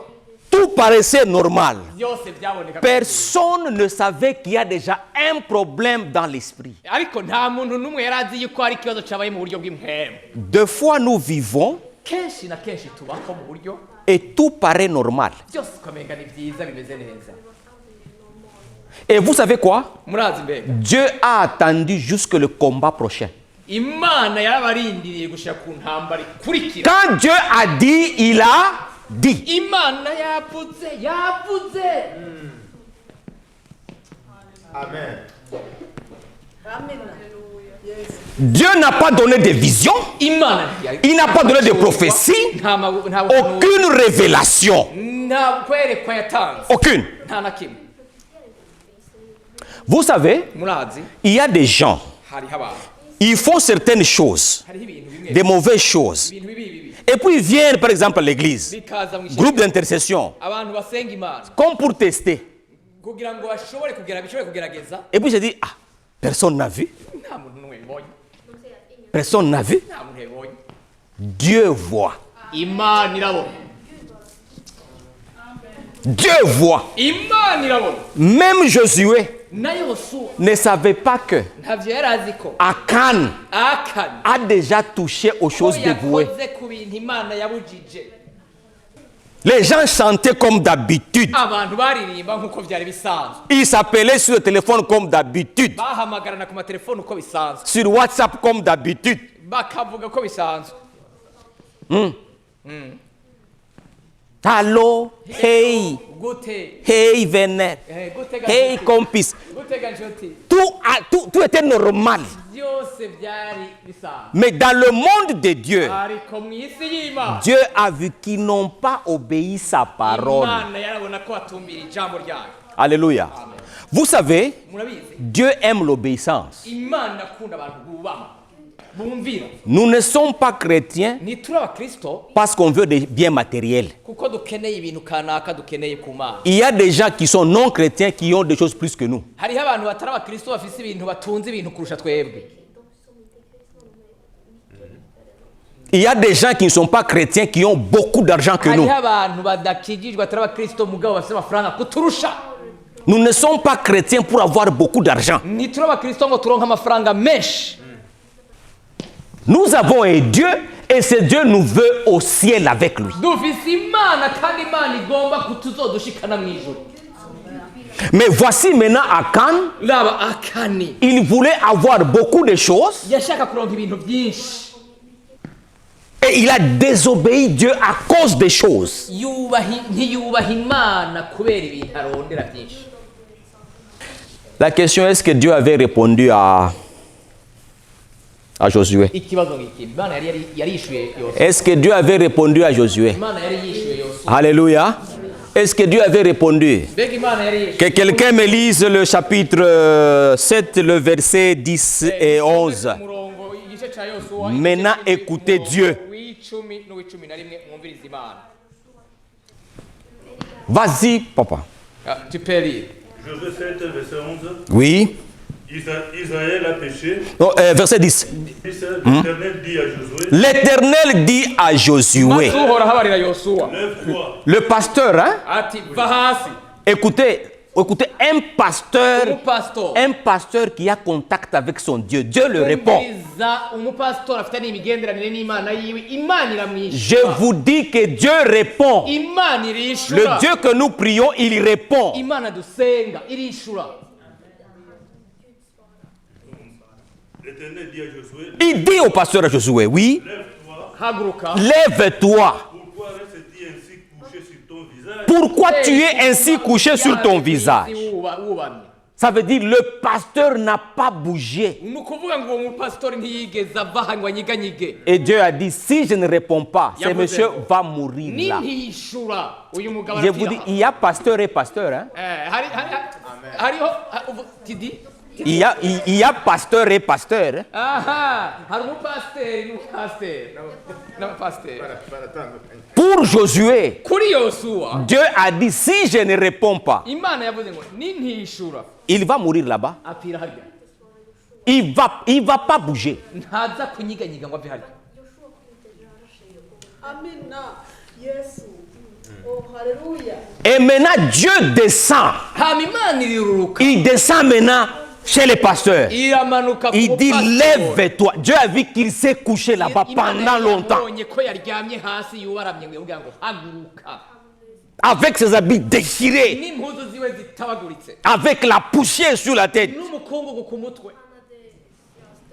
Tout paraissait normal. byose byaboneka Personne ne savait qu'il y a déjà un problème dans l'esprit. ariko nta muntu n'umwe yari azi yuko hari ikibazo cyabaye mu buryo bw'impemu Deux fois nous vivons kenshi na kenshi tubaho mu buryo et tout paraît normal. byose ukamenga ni byiza bimeze neza Et vous savez quoi? murazi mbega Dieu a attendu jusque le combat prochain. imana yarabarindiriye gushira ku ntambara ikurikira Quand Dieu a dit, il a dit. imana yavuze Amen. Dieu n'a pas donné de vision, imana il n'a pas donné de prophétie, aucune révélation. nta kwerekwa yatanze Aucune. nta na kimwe Vous savez, murazi il y a des gens, hariho abantu ils font certaines choses, hariho ibintu bimwe des mauvaises choses. ibintu bibi Et puis ils viennent par exemple à l'église, bikaza mu groupe ishyaka d'intercession, abantu basenga imana comme pour tester. kugira ngo bashobore kugerageza Et puis je dis, ah, personne n'a vu, nta muntu n'umwe yabibonye personne n'a vu. nta muntu yabibonye Dieu voit. imana irabona Dieu voit. imana irabona Même Josué na yosuwa ne savait pas que ntabyo yari azi ko Akan akani a déjà touché aux ko choses dévouées. yakoze ku bintu imana yabujije Les gens chantaient comme d'habitude. abantu baririmba nk'uko byari bisanzwe Ils s'appelaient sur le téléphone comme d'habitude. bahamagarana ku matelefone uko bisanzwe Sur WhatsApp comme d'habitude. bakavuga ko bisanzwe Allô, hey, gute hey, Venet, gute hey, ganshuti compis. gute ganshuti Tout était normal. byose byari bisanzwe Mais dans le monde de Dieu, ariko mu isi y'imana Dieu a vu qu'ils n'ont pas obéi sa parole. imana yarabona ko batumbira ijambo ryayo Alléluia. Vous savez, murabizi Dieu aime l'obéissance. imana akunda abantu bubaha bumvira Nous ne sommes pas chrétiens ntituri abakristo parce qu'on veut des biens matériels. kuko dukeneye ibintu kanaka dukeneye ku mana Il y a des gens qui sont non chrétiens qui ont des choses plus que nous. hariho abantu batari abakristo bafise ibintu batunze ibintu kurusha twebwe Il y a des gens qui ne sont pas chrétiens qui ont beaucoup d'argent que nous. hariho abantu badakijijwe batari abakristo mugabo bafise amafaranga kuturusha Nous ne sommes pas chrétiens pour avoir beaucoup d'argent. ntituri abakristo ngo turonke amafaranga menshi Nous avons un Dieu et ce Dieu nous veut au ciel avec lui. dufise imana kandi imana igomba kutuzodushikana mu ijuru Mais voici maintenant Akan, raba akani il voulait avoir beaucoup de choses yashaka kuronka ibintu byinshi et il a désobéi Dieu à cause des choses. ntiyubaha imana kubera ibintu arondera byinshi La question est-ce que Dieu avait répondu à à Josué? ikibazo ngiki imana yari yishuye yosuwa Est-ce que Dieu avait répondu à Josué? imana yari yishuye yosuwa Alléluia. Est-ce que Dieu avait répondu? mbega imana yari yishuye Que quelqu'un me lise le chapitre 7, le verset 10 et 11. umurongo igice ca yosuwa Maintenant, écoutez Dieu. w'icumi n'uw'icumi na rimwe mwumvirize imana. Vas-y, papa. Tu peux lire. Josué 7, verset 11. Oui. Israël a péché. Non, verset 10. L'Éternel dit à Josué, L'Éternel dit à Josué. maze uhoraho abarira yosuwa lève-toi, Le pasteur, hein? ati va hasi Écoutez, umupasitori un pasteur qui a contact avec son Dieu. Dieu le répond. umviriza umupasitori afitanye imigenderanire n'imana yiwe imana Je iramwishyura vous dis que Dieu répond. imana Le irishura Dieu que nous prions, il répond. imana dusenga irishura. l'Éternel dit à Josué, Il dit au pasteur Josué, oui, lève-toi, haguruka lève-toi. pourquoi restes-tu ainsi couché sur ton visage? Pourquoi tu es ainsi couché sur ton visage? wubamye. Ça veut dire le pasteur n'a pas bougé. ni ukuvuga ngo uwo mupasitori ntiyigeze ava aha ngo anyiganyige Et Dieu a dit, si je ne réponds pas, ce monsieur va mourir là. nintiyishura uyu mugabo Je vous dis, il y a pasteur et pasteur. Hein? hariho tidi Il y a pasteur et pasteur. Hein? aha hari umupasiteri n'abapasiteri Pour Josué, kuri yosuwa Dieu a dit, si je ne réponds pas, imana yavuze ngo nintishura il va mourir là-bas. apfira harya Il va pas bouger. ntaza kunyiganyiga ngo ave harya. Amina. Yesu. Oh, haleluya. Et maintenant, Dieu descend. hama imana iriruruka Il descend maintenant chez les pasteurs. iramanuka ku Il dit, mupasitori. lève-toi. Dieu a vu qu'il s'est couché là-bas Imana pendant longtemps. yabonye ko yaryamye hasi yubaramye ngo yabwira ngo haguruka Avec ses habits déchirés. n'impuzu ziwe zitabaguritse Avec la poussière sur la tête. n'umukungugu ku mutwe.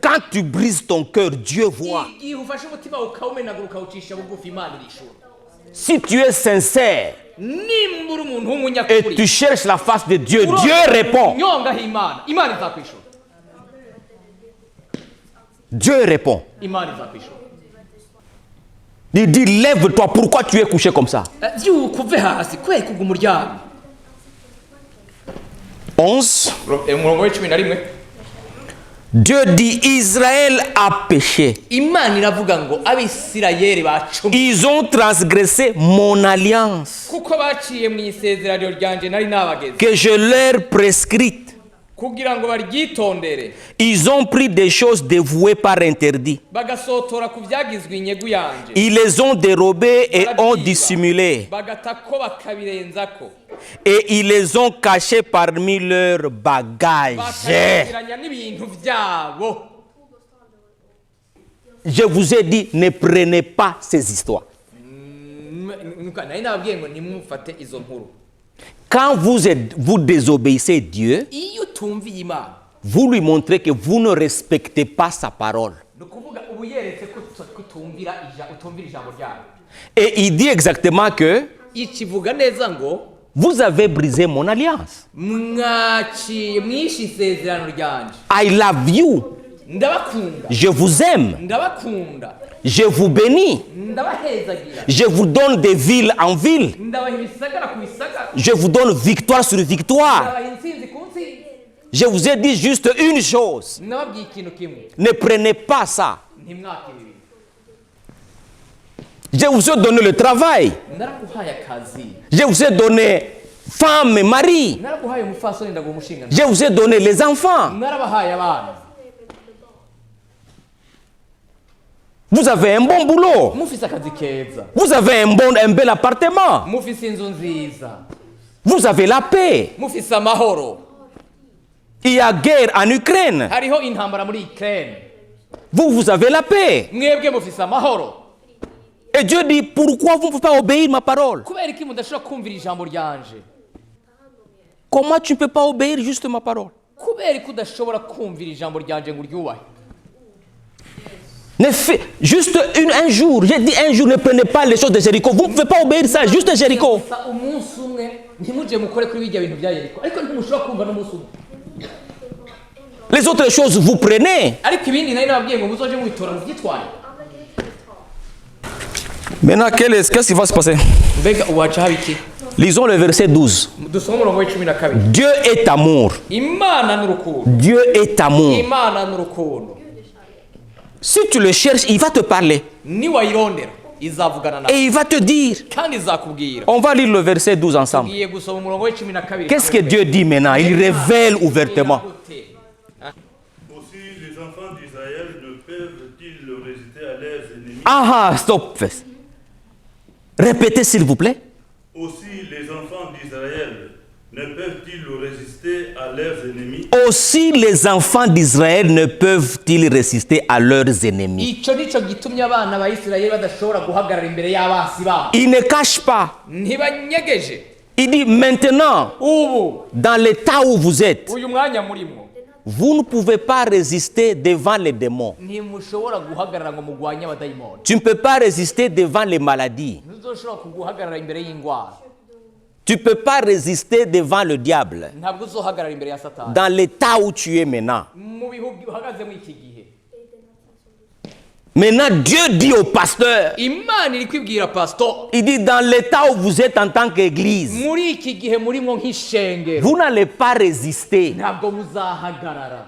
Quand tu brises ton cœur, Dieu voit. igihe ufashe umutima ukawumenagura ukawucisha bugufi imana irishura. Si tu es sincère nimba uri umuntu et w'umunyakuri tu cherches la face de Dieu, Dieu répond. nyongaho imana izakwishura. Dieu répond. imana izakwishura. Il dit, lève-toi. Pourquoi tu es couché comme ça? byuka uve hasi kubera kugwa umuryango. 11. umurongo w'icumi na rimwe Dieu dit, Israël a péché. imana iravuga ngo abisirayeli bacumuye Ils ont transgressé mon alliance kuko baciye mu isezerano ryanjye nari nabageze que je leur prescrite. kugira ngo baryitondere Ils ont pris des choses dévouées par interdit. bagasotora ku byagizwe inyegu yanje Ils les ont dérobées et ont dissimulé. bagatako bakabirenzako Et ils les ont cachées parmi leurs bagages. bakabiranya n'ibintu byabo. Je vous ai dit, ne prenez pas ces histoires. nari nababwiye ngo nimufate izo nkuru. Quand vous désobéissez Dieu, iyo utumviye imana vous lui montrez que vous ne respectez pas sa parole. ni ukuvuga ubu yeretse ko utumvira ijambo ryayo. Et il dit exactement que ikivuga neza ngo vous avez brisé mon alliance. mwaciye mwishe isezerano ryanje. I love you. ndabakunda Je vous aime. ndabakunda Je vous bénis. ndabahezagira Je vous donne des villes en ville. ndabaha ibisagara ku bisagara Je vous donne victoire sur victoire. ndabaha intsinzi ku ntsinzi. Je vous ai dit juste une chose. nababwiye ikintu kimwe Ne prenez pas ça. ntimwakire ibintu. Je vous ai donné le travail. naraguhaye akazi Je vous ai donné femme et mari. naraguhaye umufasoni ndaguha umushinga Je vous ai donné les enfants. narabahaye abana Vous avez un bon boulot. mufise akazi keza Vous avez un bel appartement. mufise inzu nziza Vous avez la paix. mufise amahoro. Il y a guerre en Ukraine. hariho intambara muri Ukraine Vous avez la paix. mwebwe mufise amahoro. Et Dieu dit, pourquoi vous ne pouvez pas obéir ma parole? kubera iki mudashobora kumvira ijambo ryanje? Comment tu ne peux pas obéir juste ma parole? kubera iki udashobora kumvira ijambo ryanje ngo uryubahe? Juste un jour, j'ai dit un jour, ne prenez pas les choses de Jéricho. Vous ne pouvez pas obéir ça, juste Jéricho. Gusa umunsi umwe ntimujye mukore kuri bijya bintu bya Yeriko ariko ntimushobora kumva n'umunsi umwe. Les autres choses, vous prenez. ariko ibindi nari nababwiye ngo muzoje mubitora mubyitware. Maintenant, qu'est-ce qui va se passer? Mbega uwaca haba iki? Lisons le verset 12. Dusome umurongo w'12. Dieu est amour. Imana n'urukundo. Dieu est amour. Imana n'urukundo. Si tu le cherches, il va te parler. Niwayirondera izavugana nawe. Et il va te dire. Kandi izakubwira. On va lire le verset 12 ensemble. Tugiye gusoma umurongo w'12. Qu'est-ce que Dieu dit maintenant? Il révèle ouvertement. Aussi, les enfants d'Israël ne peuvent-ils résister à leurs ennemis? Ah, stop. Répétez s'il vous plaît. Aussi, les enfants d'Israël ne peuvent-ils résister à leurs ennemis? Aussi les enfants d'Israël ne peuvent-ils résister à leurs ennemis. Ico nico gitumye abana ba Isirayeli badashobora guhagarara imbere y'abasi babo. Il ne cache pas. Ntibanyegeje. Il dit maintenant, Ubu dans l'état où vous êtes, uyu mwanya murimo vous ne pouvez pas résister devant les démons. ntimushobora guhagarara ngo mugwanye abadayimoni. Tu ne peux pas résister devant les maladies. Ntuzoshobora guhagarara imbere y'indwara. Tu ne peux pas résister devant le diable. Ntabwo uzohagarara imbere ya Satani. Dans l'état où tu es maintenant. Mu bihugu uhagazemo iki gihe. Maintenant, Dieu dit au pasteur, Imana iri kwibwira pastor, il dit dans l'état où vous êtes en tant qu'église, muri iki gihe murimo nk'ishengero vous n'allez pas résister. ntabwo muzahagarara.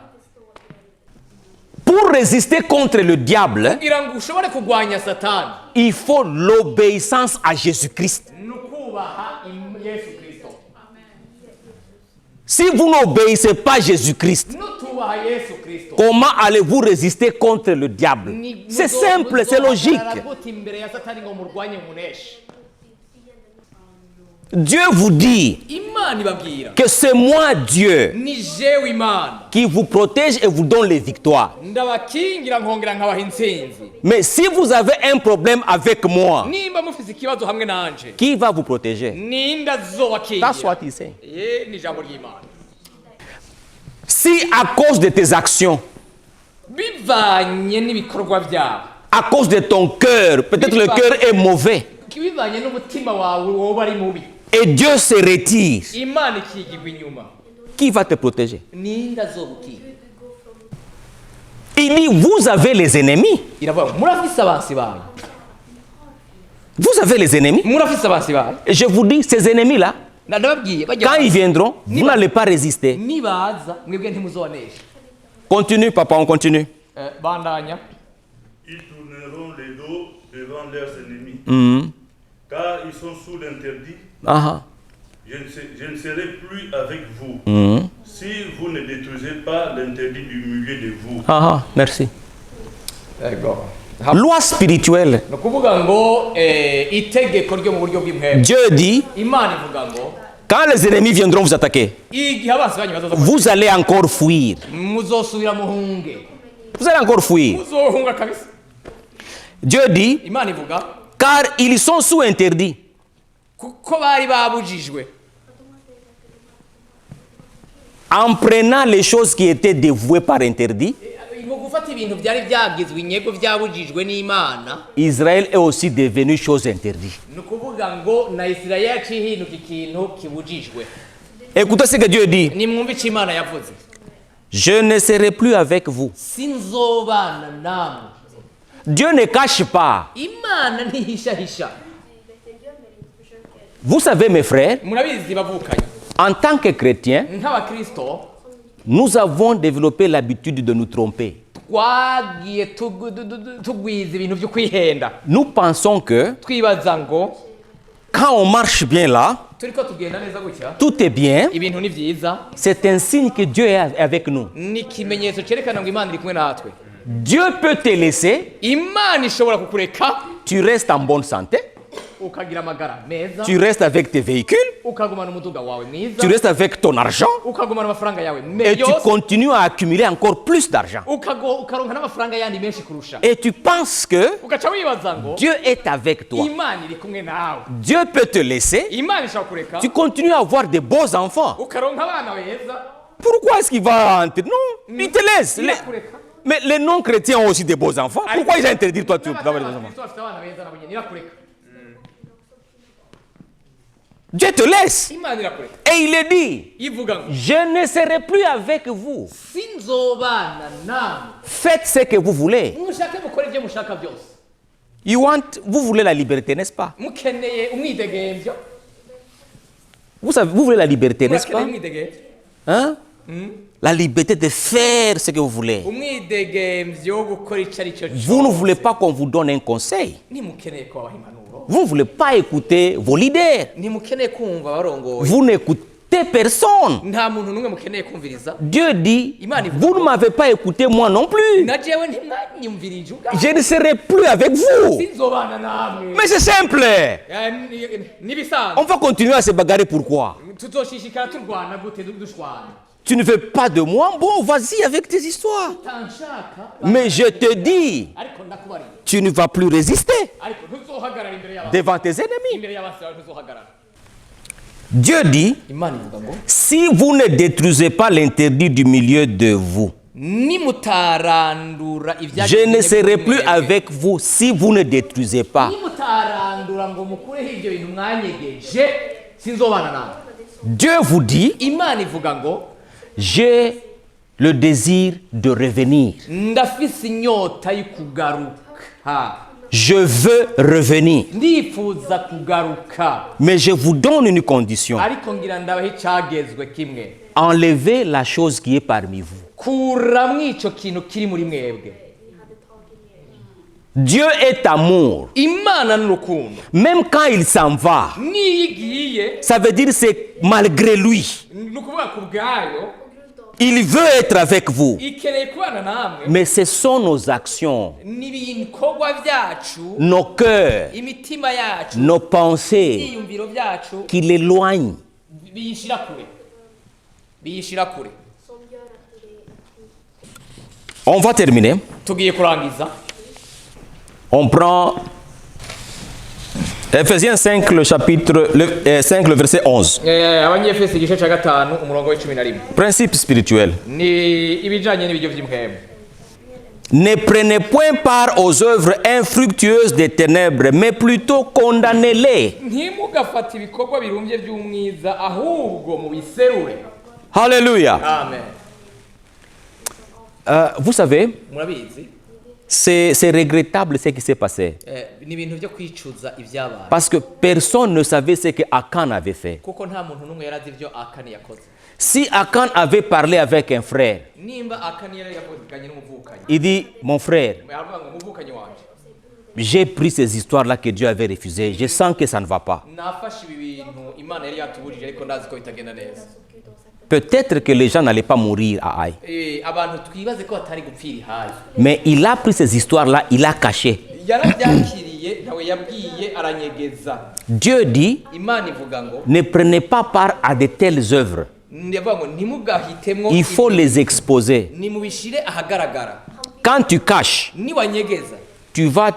Pour résister contre le diable, Kugira ngo ushobore kugwanya Satani il faut l'obéissance à Jésus-Christ. ni ukubaha Yesu Kristo. Si vous n'obéissez pas à Jésus-Christ, Nutubaha Yesu Kristo. comment allez-vous résister contre le diable? C'est simple, c'est logique. Imbere ya Satani ngo murwanye muneshe. Dieu vous dit Imana ibabwira que c'est moi, Dieu, ni jewe Imana qui vous protège et vous donne les victoires. ndabakingira nkongera nkabaha intsinzi. Mais si vous avez un problème avec moi, Nimba mufise ikibazo hamwe nanje qui va vous protéger? ninde azobakingira? That's what he said. Ni ijambo ry'Imana. Si à cause de tes actions, Bivanye n'ibikorwa byabo, à cause de ton cœur, peut-être le cœur est mauvais, bivanye n'umutima wawe woba ari mubi, et Dieu se retire, Imana ikigirwa inyuma, qui va te protéger? ninde azobukinga? Il dit, vous avez les ennemis. Iravuga murafise abansi banyu, Vous avez les ennemis. murafise abansi banyu. Et je vous dis, ces ennemis-là, Ndababwiye bajya quand ils viendront, vous n'allez pas résister. nibaza mwebwe ntimuzobanesha. Continue, papa, on continue. Bandanya. Ils tourneront les dos devant leurs ennemis, car ils sont sous l'interdit. Ah, Je ne serai plus avec vous, si vous ne détruisez pas l'interdit du milieu de vous. ah, merci. Ego. Loi spirituelle. Ni ukuvuga ngo itegeko ryo mu buryo bw'impwemu. Dieu dit, Imana ivuga ngo quand les ennemis viendront vous attaquer, igihe abansi banyu bazoza vous allez encore fuir. muzosubira muhunge. Vous allez encore fuir. Muzohunga kabisa. Dieu dit, Imana ivuga car ils sont sous interdit. kuko bari babujijwe. En prenant les choses qui étaient dévouées par interdit, Mu gufata ibintu byari byagizwe inyego byabujijwe n'Imana, Israël est aussi devenu chose interdite. ni ukuvuga ngo na Isirayeli yaciye ihinduka ikintu kibujijwe. Écoutez ce que Dieu dit. Nimwumve icyo Imana yavuze. Je ne serai plus avec vous. Sinzobana namwe. Dieu ne cache pas. Imana ntihishahisha. Vous savez, mes frères, Murabizi bavukanye. en tant que chrétiens, Nk'abakristo nous avons développé l'habitude de nous tromper. twagiye tugwiza ibintu byo kwihenda. Nous pensons que Twibaza ngo quand on marche bien là, turiko tugenda neza gutya, tout est bien. ibintu ni byiza, C'est un signe que Dieu est avec nous. ni ikimenyetso cyerekana ngo Imana iri kumwe natwe. Dieu peut te laisser, Imana ishobora kukureka tu restes en bonne santé, ukagira amagara meza, tu restes avec tes véhicules, ukagumana umuduga wawe mwiza, tu restes avec ton argent ukagumana amafaranga yawe et tu yose, continues à accumuler encore plus d'argent. ukaronka n'amafaranga yandi menshi kurusha. Et tu penses que Ugaca wibaza ngo Dieu est avec toi. Imana iri kumwe nawe. Dieu peut te laisser, Imana ishobora kureka tu continues à avoir de beaux enfants. ukaronka abana beza. Pourquoi est-ce qu'il va entrer? Non, il te laisse. Irakureka. Mais les non-chrétiens ont aussi des beaux enfants. Pourquoi ils ont interdit toi tu d'avoir des enfants? N'Abakristo bafite abana beza nabo nyine irakureka. Dieu te laisse. imana irakureka Et il est dit, ivuga ngo je ne serai plus avec vous. sinzobana namwe Faites ce que vous voulez. mushake mukore ibyo mushaka byose Vous voulez la liberté, n'est-ce pas? mukeneye umwidegemvyo Vous savez, vous voulez la liberté, n'est-ce murakeneye pas? umwidegemvyo Hein? La liberté de faire ce que vous voulez. umwidegemvyo wo gukora icyo ari cyo Vous ne voulez pas qu'on vous donne un conseil. ntimukeneye kubaha impanuro Vous ne voulez pas écouter vos leaders. ntimukeneye kumva abarongoye Vous n'écoutez personne. nta muntu n'umwe mukeneye kumviriza Dieu dit, Imani- vous ne m'avez pas écouté moi non plus. na jewe ntimwanyumvirije ubwanyu Je ne serai plus avec vous. sinzobana namwe Mais c'est simple. n'ibisanzwe On va continuer à se bagarrer. Pourquoi? tuzoshishikara turwana gute dushwana Tu ne veux pas de moi? Bon, vas-y avec tes histoires. utanshaka Mais je te dis, ariko ndakubariye tu ne vas plus résister ariko ntuzohagarara imbere y'abantu devant tes ennemis. imbere y'abasi bawe ntuzohagarara Dieu dit, imana ivuga ngo si vous ne détruisez pas l'interdit du milieu de vous, nimutarandura je ne serai plus avec vous si vous ne détruisez pas. nimutarandura ngo mukureho ibyo bintu mwanyegeje sinzobana nawe Dieu vous dit, imana ivuga ngo j'ai le désir de revenir. ndafise inyota y'ukugaruka Je veux revenir. ndifuza kugaruka Mais je vous donne une condition. ariko ngira ndabaho icyagezwe kimwe Enlevez la chose qui est parmi vous. kuramwo ico kintu kiri muri mwebwe Dieu est amour. imana n'urukundo Même quand il s'en va, niyo igiye ça veut dire c'est malgré lui. ni ukuvuga ku bwayo Il veut être avec vous. ikeneye kubana namwe Mais ce sont nos actions, n'ibikorwa byacu nos cœurs, imitima yacu nos pensées ibyiyumviro byacu qui l'éloignent. biyishira kure biyishira kure On va terminer. tugiye kurangiza On prend Ephésiens 5, le chapitre 5, le verset 11. abanyefesi igice cya gatanu umurongo w'11 Principe spirituel. ni ibijanye n'ibiryo by'impwemu Ne prenez point part aux œuvres infructueuses des ténèbres, mais plutôt condamnez-les. ntimugafate ibikorwa birumbye by'umwiza ahubwo mubiserure Alléluia. amen Vous savez, murabizi c'est regrettable ce qui s'est passé. ni ibintu byo kwicuza ibyabaye Parce que personne ne savait ce que Akan avait fait. kuko nta muntu n'umwe yari azi ibyo akani yakoze Si Akan avait parlé avec un frère, nimba akani yari yavuganye n'umuvukanyi il dit, mon frère, aravuga ngo umuvukanyi wanje j'ai pris ces histoires-là que Dieu avait refusées. Je sens que ça ne va pas. nafashe ibi bintu imana yari yatubujije ariko ndazi ko bitagenda neza Peut-être que les gens n'allaient pas mourir à Haï. abantu twibaze ko batari gupfira ihaye Mais il a pris ces histoires-là, il a caché. yarabyakiriye ntawe yabwiye aranyegeza Dieu dit, imana ivuga ngo ne prenez pas part à de telles œuvres. ndavuga ngo ntimugahitemwo Il faut les exposer. nimubishire ahagaragara Quand tu caches, niwanyegeza tu vas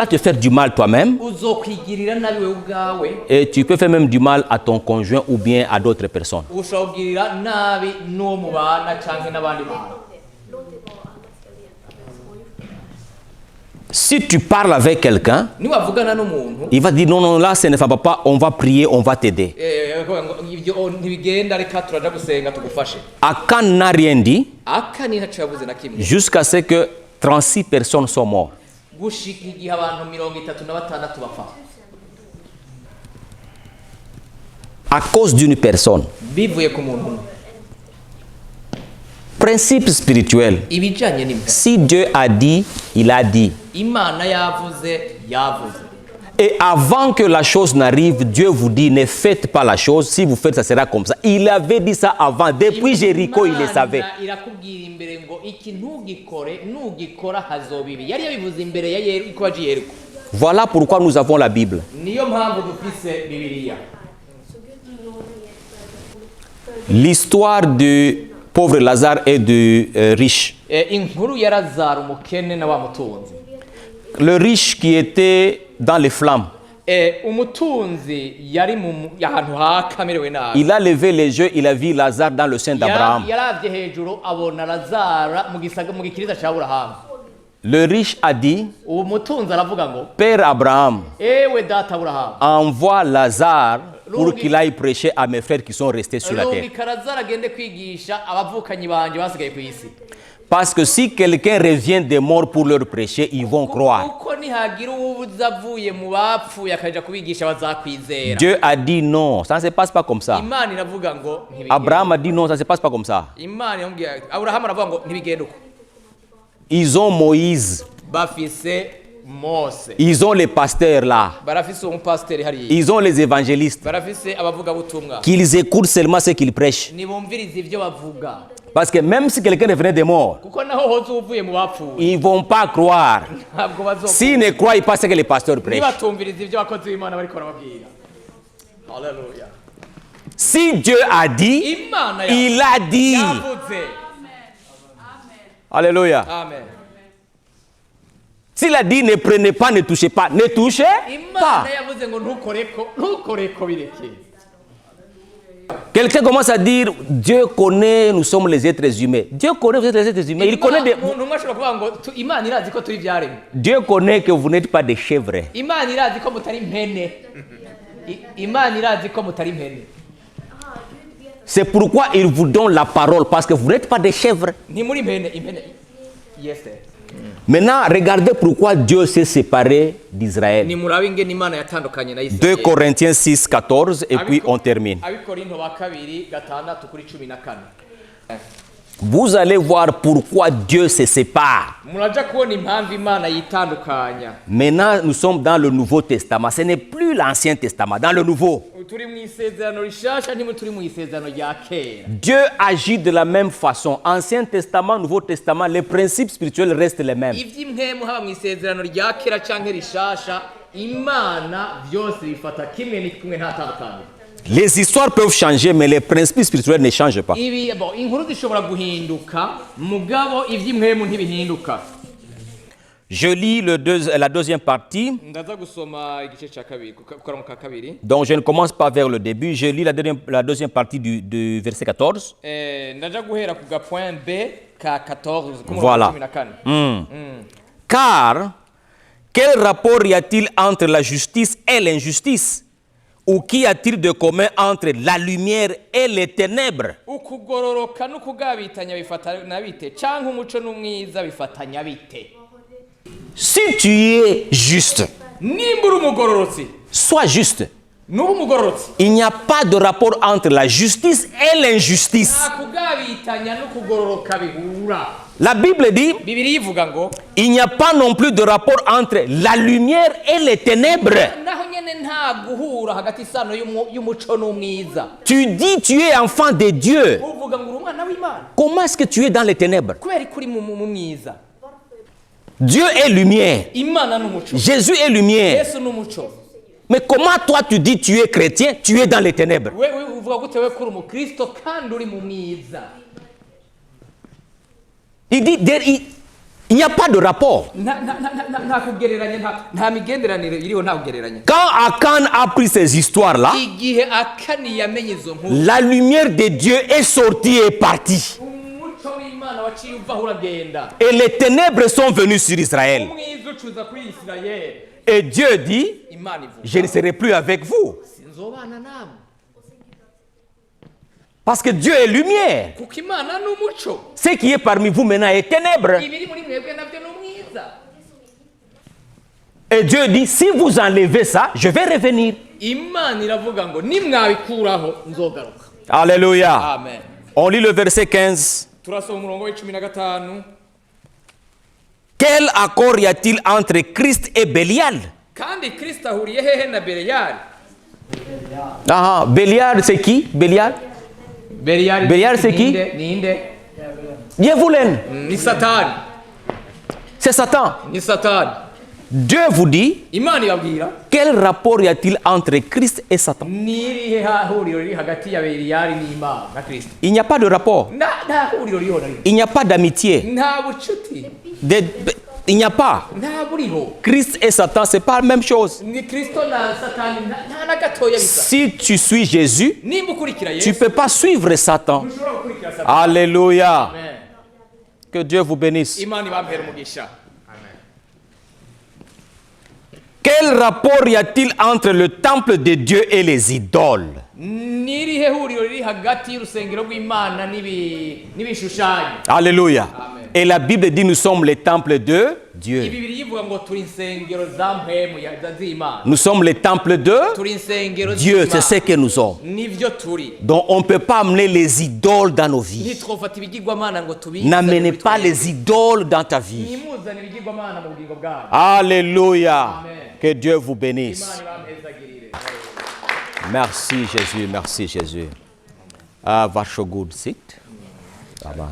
te faire du mal toi-même uzokwigirira nabi wewe ubwawe et tu peux faire même du mal à ton conjoint ou bien à d'autres personnes. ushobora kugirira nabi n'uwo mubana canke n'abandi bantu Si tu parles avec quelqu'un, niwavugana n'umuntu il va dire non, non, là, ça ne va pas, on va prier, on va t'aider. bakavuga ngo ibyo ntibigenda reka turaja gusenga tugufashe Akan n'a rien dit akani ntaco yavuze na kimwe jusqu'à ce que 36 personnes soient mortes. gushika igihe abantu 36 bapfa À cause d'une personne. bivuye ku muntu umwe Principe spirituel. ibijanye n'imwe Si Dieu a dit, il a dit. imana yavuze yavuze Et avant que la chose n'arrive, Dieu vous dit, ne faites pas la chose. Si vous faites, ça sera comme ça. Il avait dit ça avant. Depuis Jéricho, il le savait. Imana irakubwira imbere ngo iki ntugikore nugikora hazobibi yari yabivuze imbere ya Yeriko waje Yeriko Voilà pourquoi nous avons la Bible. niyo mpamvu dufise bibiliya L'histoire du pauvre Lazare et du riche. inkuru ya Lazaro umukene na wa mutunzi Le riche qui était dans les flammes. umutunzi yari ahantu hakamerewe nabi Il a levé les yeux, il a vu Lazare dans le sein d'Abraham. yaravye hejuru abona Lazara mu gikiriza ca Aburahamu Le riche a dit, uwo mutunzi aravuga ngo Père Abraham, ewe data Aburahamu envoie Lazare pour qu'il aille prêcher à mes frères qui sont restés sur la terre. rungika Lazaro agende kwigisha abavukanyi banje basigaye ku isi Parce que si quelqu'un revient des morts pour leur prêcher, ils vont croire. kuko nihagira uwuza avuye mu bapfuye akaja kubigisha bazakwizera. Dieu a dit non, ça ne se passe pas comme ça. Imana iravuga ngo ntibigende. Abraham a dit non, ça ne se passe pas comme ça. Imana yamubwiye Aburahamu aravuga ngo ntibigende uko. Ils ont Moïse, Bafise Mose, ils ont les pasteurs là, barafise umupasiteri hariya, ils ont les évangélistes, barafise abavuga butumwa, qu'ils écoutent seulement ce qu'ils prêchent. nibumvirize ivyo bavuga. Parce que même si quelqu'un revenait des morts, Kuko naho hoze uvuye mu bapfuye ils ne vont pas croire. ntabwo bazokora. S'ils ne croient pas ce que les pasteurs prêchent. Nibatumvirize ivyo abakozi b'Imana bariko barababwira. Haleluya. Si Dieu a dit, Imana il a dit. yavuze. Alléluia. Amen. S'il a dit ne prenez pas, ne touchez pas, ne touchez pas. Imana yavuze ngo ntukoreko bireke. Quelqu'un commence à dire Dieu connaît, nous sommes les êtres humains. Dieu connaît, vous êtes les êtres humains. Il connaît des... Umuntu ashobora kuvuga ngo Imana irazi ko turi ivyaremwe. Dieu connaît que vous n'êtes pas des chèvres. Imana irazi ko mutari impene. Imana irazi ko mutari impene. C'est pourquoi il vous donne la parole, parce que vous n'êtes pas des chèvres. Ntimuri impene. Yes sir. Maintenant, regardez pourquoi Dieu s'est séparé d'Israël. Nimurabe ingene Imana yatandukanye na 2 Isirayeli. Corinthiens 6, 14, et puis on termine. Abikorinto ba kabiri gatandatu kuri 14. Vous allez voir pourquoi Dieu se sépare. Muraja kubona impamvu Imana yitandukanya. Maintenant, nous sommes dans le Nouveau Testament. Ce n'est plus l'Ancien Testament, dans le Nouveau. Turi mu isezerano rishasha ntimwe turi mu isezerano rya kera. Dieu agit de la même façon. Ancien Testament, Nouveau Testament, les principes spirituels restent les mêmes. Ivy'impemu haba mu isezerano rya kera canke rishasha Imana vyose bifata kimwe ni kumwe nta tandukanye. Les histoires peuvent changer, mais les principes spirituels ne changent pas. Ibi bon inkuru zishobora guhinduka mugabo ivy'impemu ntibihinduka. Je lis la deuxième partie. Ndaza gusoma igice ca kabiri kukaronka ka kabiri. Donc je ne commence pas vers le début. Je lis la deuxième partie du verset 14. Ndaja guhera ku point B ka 14 ku Voilà. 14. Car quel rapport y a-t-il entre la justice et l'injustice? Ou qu'y a-t-il de commun entre la lumière et les ténèbres? Ukugororoka n'ukugabitanya bifatanya bite canke umuco n'umwiza bifatanya bite? Si tu es juste, Nimba uri umugororotsi sois juste. n'ubu umugororotsi Il n'y a pas de rapport entre la justice et l'injustice. nta kugabitanya n'ukugororoka bihura. La Bible dit, Bibiliya ivuga ngo il n'y a pas non plus de rapport entre la lumière et les ténèbres. naho nyene nta guhura hagati isano y'umuco n'umwiza. Tu dis tu es enfant de Dieu. Uvuga ngo uri umwana w'Imana Comment est-ce que tu es dans les ténèbres? kubera ko uri mu mwiza. Dieu est lumière. Imana n'umuco, Jésus est lumière. Yesu n'umuco. Mais comment toi tu dis tu es chrétien, tu es dans les ténèbres? Wewe uvuga gute wewe ko uri umukristo kandi uri mu mwiza? Il dit il n'y a pas de rapport. Nta kugereranya, nta migenderanire iriho, nta kugereranya. Quand Akan a pris ces histoires-là, Igihe Akani yamenye izo nkuru, la lumière de Dieu est sortie et est partie. umuco w'Imana waciye uvaho uragenda, Et les ténèbres sont venues sur Israël. umwiza ucuza kuri Isirayeli. Et Dieu dit, Imana ivuga je ne serai plus avec vous. sinzobana namwe Parce que Dieu est lumière. kuko Imana n'umuco, Ce qui est parmi vous maintenant est ténèbres. ibiri muri mwebwe nabyo n'umwiza. Et Dieu dit, si vous enlevez ça, je vais revenir. Imana iravuga ngo nimwabikuraho nzogaruka. Alléluia. Amen. On lit le verset 15. Turasoma umurongo w'15. Quel accord y a-t-il entre Christ et Bélial? Kandi Kristo ahuriye hehe na Beliyali? Ah, Bélial, c'est qui? Bélial? Beliyali c'est qui? Ninde? Yevoulen. Ni Satani. C'est Satan. Ni Satani. Dieu vous dit, Imana ibabwira quel rapport y a-t-il entre Christ et Satan? nirihe hahuriro riri hagati ya Beliyali n'Imana na Kristo? Il n'y a pas de rapport. Nta huriro ririho na rimwe. Il n'y a pas d'amitié. Nta bucuti. Il n'y a pas. Nta buriho. Christ et Satan, c'est pas la même chose. Ni Kristo na Satani nta na gatoya bisa. Si tu suis Jésus, Nimba ukurikira tu ne Yesu, peux pas suivre Satan. ushobora gukurikira Satani. Alléluia. Amen. Que Dieu vous bénisse. Imana ibampere umugisha. Quel rapport y a-t-il entre le temple de Dieu et les idoles? N'irihe huriro riri hagati y'urusengero rw'Imana n'ibishushanyo. Alléluia. Amen. Et la Bible dit nous sommes les temples de Dieu. Ibibiri yivuga ngo turi insengero za mpwemu z'Imana. Nous sommes les temples de Turi insengero Dieu, c'est z'Imana. ce que nous sommes. Nivyo turi. Donc on ne peut pas amener les idoles dans nos vies. Ntitwofata ibigirwamana ngo tubizane N'amenez muri pas twebwe. les idoles dans ta vie. Nimuzane ibigirwamana mu bugingo bwanyu. Alléluia. Amen. Que Dieu vous bénisse. Imana ibamhezagirire. Merci Jésus, merci Jésus. Varsågod sitt. Amen.